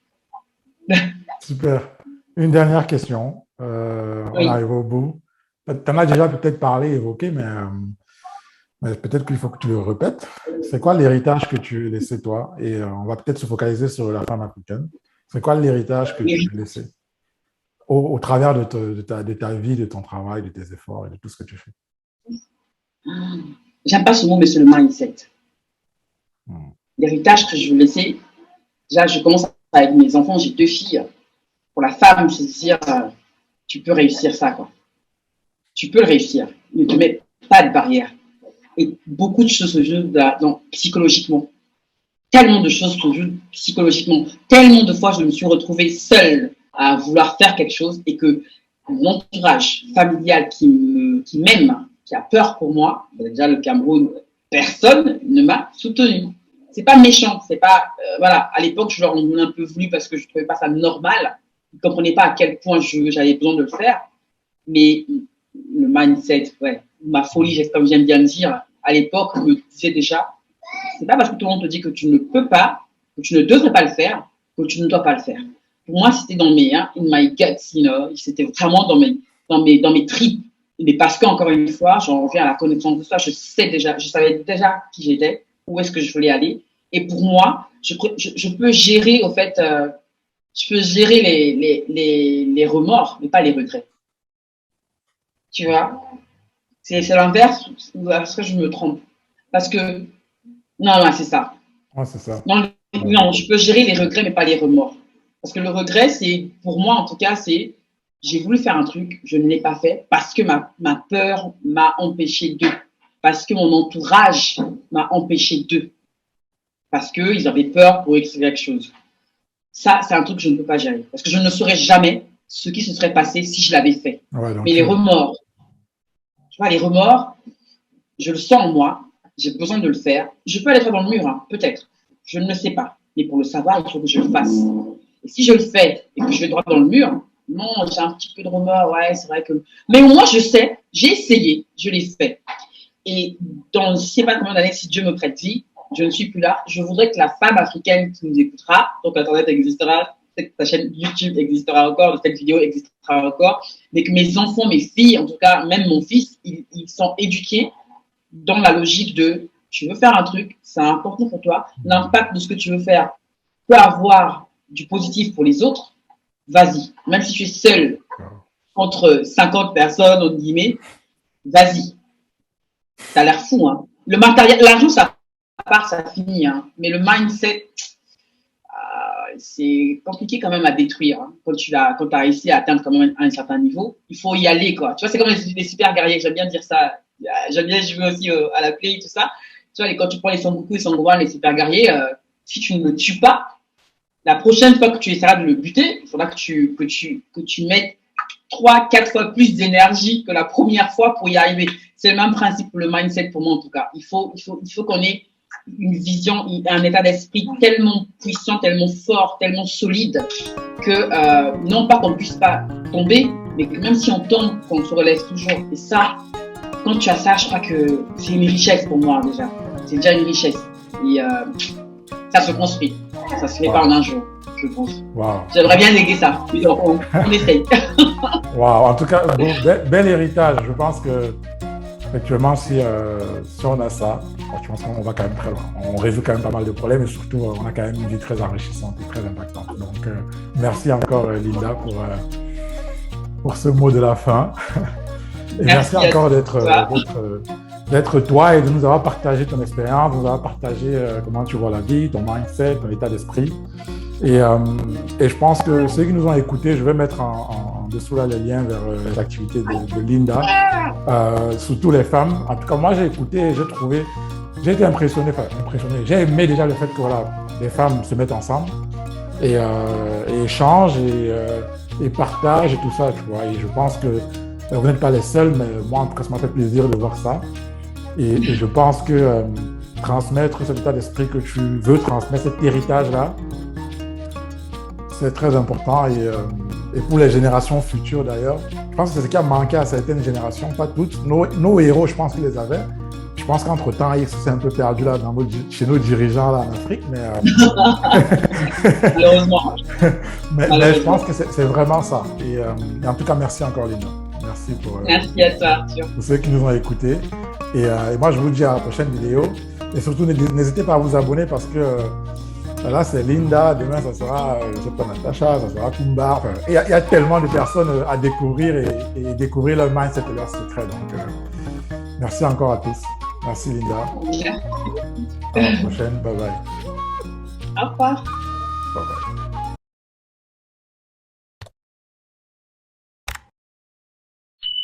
Super. Une dernière question. On arrive au bout. Tu en as déjà peut-être parlé, évoqué, mais peut-être qu'il faut que tu le répètes. C'est quoi l'héritage que tu laissais toi? Et on va peut-être se focaliser sur la femme africaine. C'est quoi l'héritage que tu laissais au travers de ta vie, de ton travail, de tes efforts et de tout ce que tu fais? J'aime pas ce mot, mais c'est le mindset. L'héritage que je veux laisser, déjà, je commence avec mes enfants, j'ai 2 filles. Pour la femme, c'est de dire, tu peux réussir ça, quoi. Tu peux le réussir. Ne te mets pas de barrière. Et beaucoup de choses se jouent psychologiquement. Tellement de choses se jouent psychologiquement. Tellement de fois, je me suis retrouvée seule à vouloir faire quelque chose et que mon entourage familial qui m'aime, qui a peur pour moi, déjà le Cameroun, personne ne m'a soutenue. C'est pas méchant, c'est pas voilà. À l'époque, je leur en ai un peu voulu parce que je trouvais pas ça normal. Ils comprenaient pas à quel point j'avais besoin de le faire. Mais le mindset, ma folie, comme j'aime bien le dire, à l'époque, me disait déjà, c'est pas parce que tout le monde te dit que tu ne peux pas, que tu ne devrais pas le faire, que tu ne dois pas le faire. Pour moi, c'était dans mes, in my guts, c'était vraiment dans mes tripes. Mais parce qu'encore une fois, j'en reviens à la connaissance de ça, je savais déjà qui j'étais, où est-ce que je voulais aller. Et pour moi, je peux gérer, au fait, je peux gérer les remords, mais pas les regrets. Tu vois? C'est l'inverse, ou est-ce que je me trompe? Parce que, non, c'est ça. Ouais, c'est ça. Non, je peux gérer les regrets, mais pas les remords. Parce que le regret, c'est, pour moi en tout cas, c'est, j'ai voulu faire un truc, je ne l'ai pas fait parce que ma peur m'a empêché d'eux. Parce que mon entourage m'a empêché d'eux. Parce qu'ils avaient peur pour quelque chose. Ça, c'est un truc que je ne peux pas gérer. Parce que je ne saurais jamais ce qui se serait passé si je l'avais fait. Ouais, mais les remords, tu vois, les remords, je le sens en moi, j'ai besoin de le faire. Je peux aller droit dans le mur, peut-être. Je ne le sais pas. Mais pour le savoir, il faut que je le fasse. Et si je le fais et que je vais droit dans le mur, non, j'ai un petit peu de remords, c'est vrai que... Mais au moins, je sais, j'ai essayé, je l'ai fait. Et dans je ne sais pas combien d'années, si Dieu me prête vie, je ne suis plus là. Je voudrais que la femme africaine qui nous écoutera, donc Internet existera, ta chaîne YouTube existera encore, cette vidéo existera encore, mais que mes enfants, mes filles, en tout cas, même mon fils, ils sont éduqués dans la logique de tu veux faire un truc, c'est important pour toi, l'impact de ce que tu veux faire peut avoir du positif pour les autres, vas-y. Même si tu es seul contre 50 personnes, entre guillemets, vas-y. Ça a l'air fou, hein. Le matériel, l'argent, ça part, ça finit, hein. Mais le mindset, c'est compliqué quand même à détruire, hein. Quand tu as réussi à atteindre quand même un certain niveau, il faut y aller, quoi. Tu vois, c'est comme les super guerriers, j'aime bien dire ça. J'aime bien jouer aussi à la play et tout ça. Tu vois, quand tu prends les Sangoku et Sangohan, les super guerriers, si tu ne le tues pas, la prochaine fois que tu essaieras de le buter, il faudra que tu mettes 3-4 fois plus d'énergie que la première fois pour y arriver. C'est le même principe pour le mindset pour moi en tout cas. Il faut qu'on ait une vision, un état d'esprit tellement puissant, tellement fort, tellement solide que non pas qu'on ne puisse pas tomber, mais que même si on tombe, qu'on se relève toujours. Et ça, quand tu as ça, je crois que c'est une richesse pour moi déjà. C'est déjà une richesse. Et ça se construit. Ça se fait pas en un jour, je pense. Wow. J'aimerais bien léguer ça. Donc, on essaye. Wow. En tout cas, bon, bel héritage. Je pense que effectivement, si on a ça, je pense qu'on va quand même très loin. On résout quand même pas mal de problèmes et surtout, on a quand même une vie très enrichissante et très impactante. Donc, merci encore, Linda, pour ce mot de la fin. Et merci encore d'être toi et de nous avoir partagé ton expérience, de nous avoir partagé comment tu vois la vie, ton mindset, ton état d'esprit. Et je pense que ceux qui nous ont écoutés, je vais mettre en dessous là les liens vers les activités de Linda, surtout les femmes. En tout cas, moi j'ai écouté et j'ai été impressionné. J'ai aimé déjà le fait que voilà, les femmes se mettent ensemble et échangent et partagent et tout ça, tu vois. Et je pense que vous n'êtes pas les seuls, mais moi en tout cas, ça m'a fait plaisir de voir ça. Et je pense que transmettre cet état d'esprit que tu veux transmettre, cet héritage-là, c'est très important. Et pour les générations futures d'ailleurs, je pense que c'est ce qui a manqué à certaines générations, pas toutes. Nos héros, je pense qu'ils les avaient. Je pense qu'entre-temps, ils se sont un peu perdus là, chez nos dirigeants là, en Afrique. Mais, malheureusement. mais je pense que c'est vraiment ça. Et en tout cas, merci encore, Linda. Merci à toi, pour ceux qui nous ont écoutés. Et moi, je vous dis à la prochaine vidéo. Et surtout, n'hésitez pas à vous abonner parce que là, c'est Linda. Demain, ça sera, je sais pas, Natacha, ça sera Kumba. Enfin, il y a tellement de personnes à découvrir et découvrir leur mindset et leurs secrets. Donc, merci encore à tous. Merci, Linda. Merci. À la prochaine. Bye bye. Au revoir. Bye bye.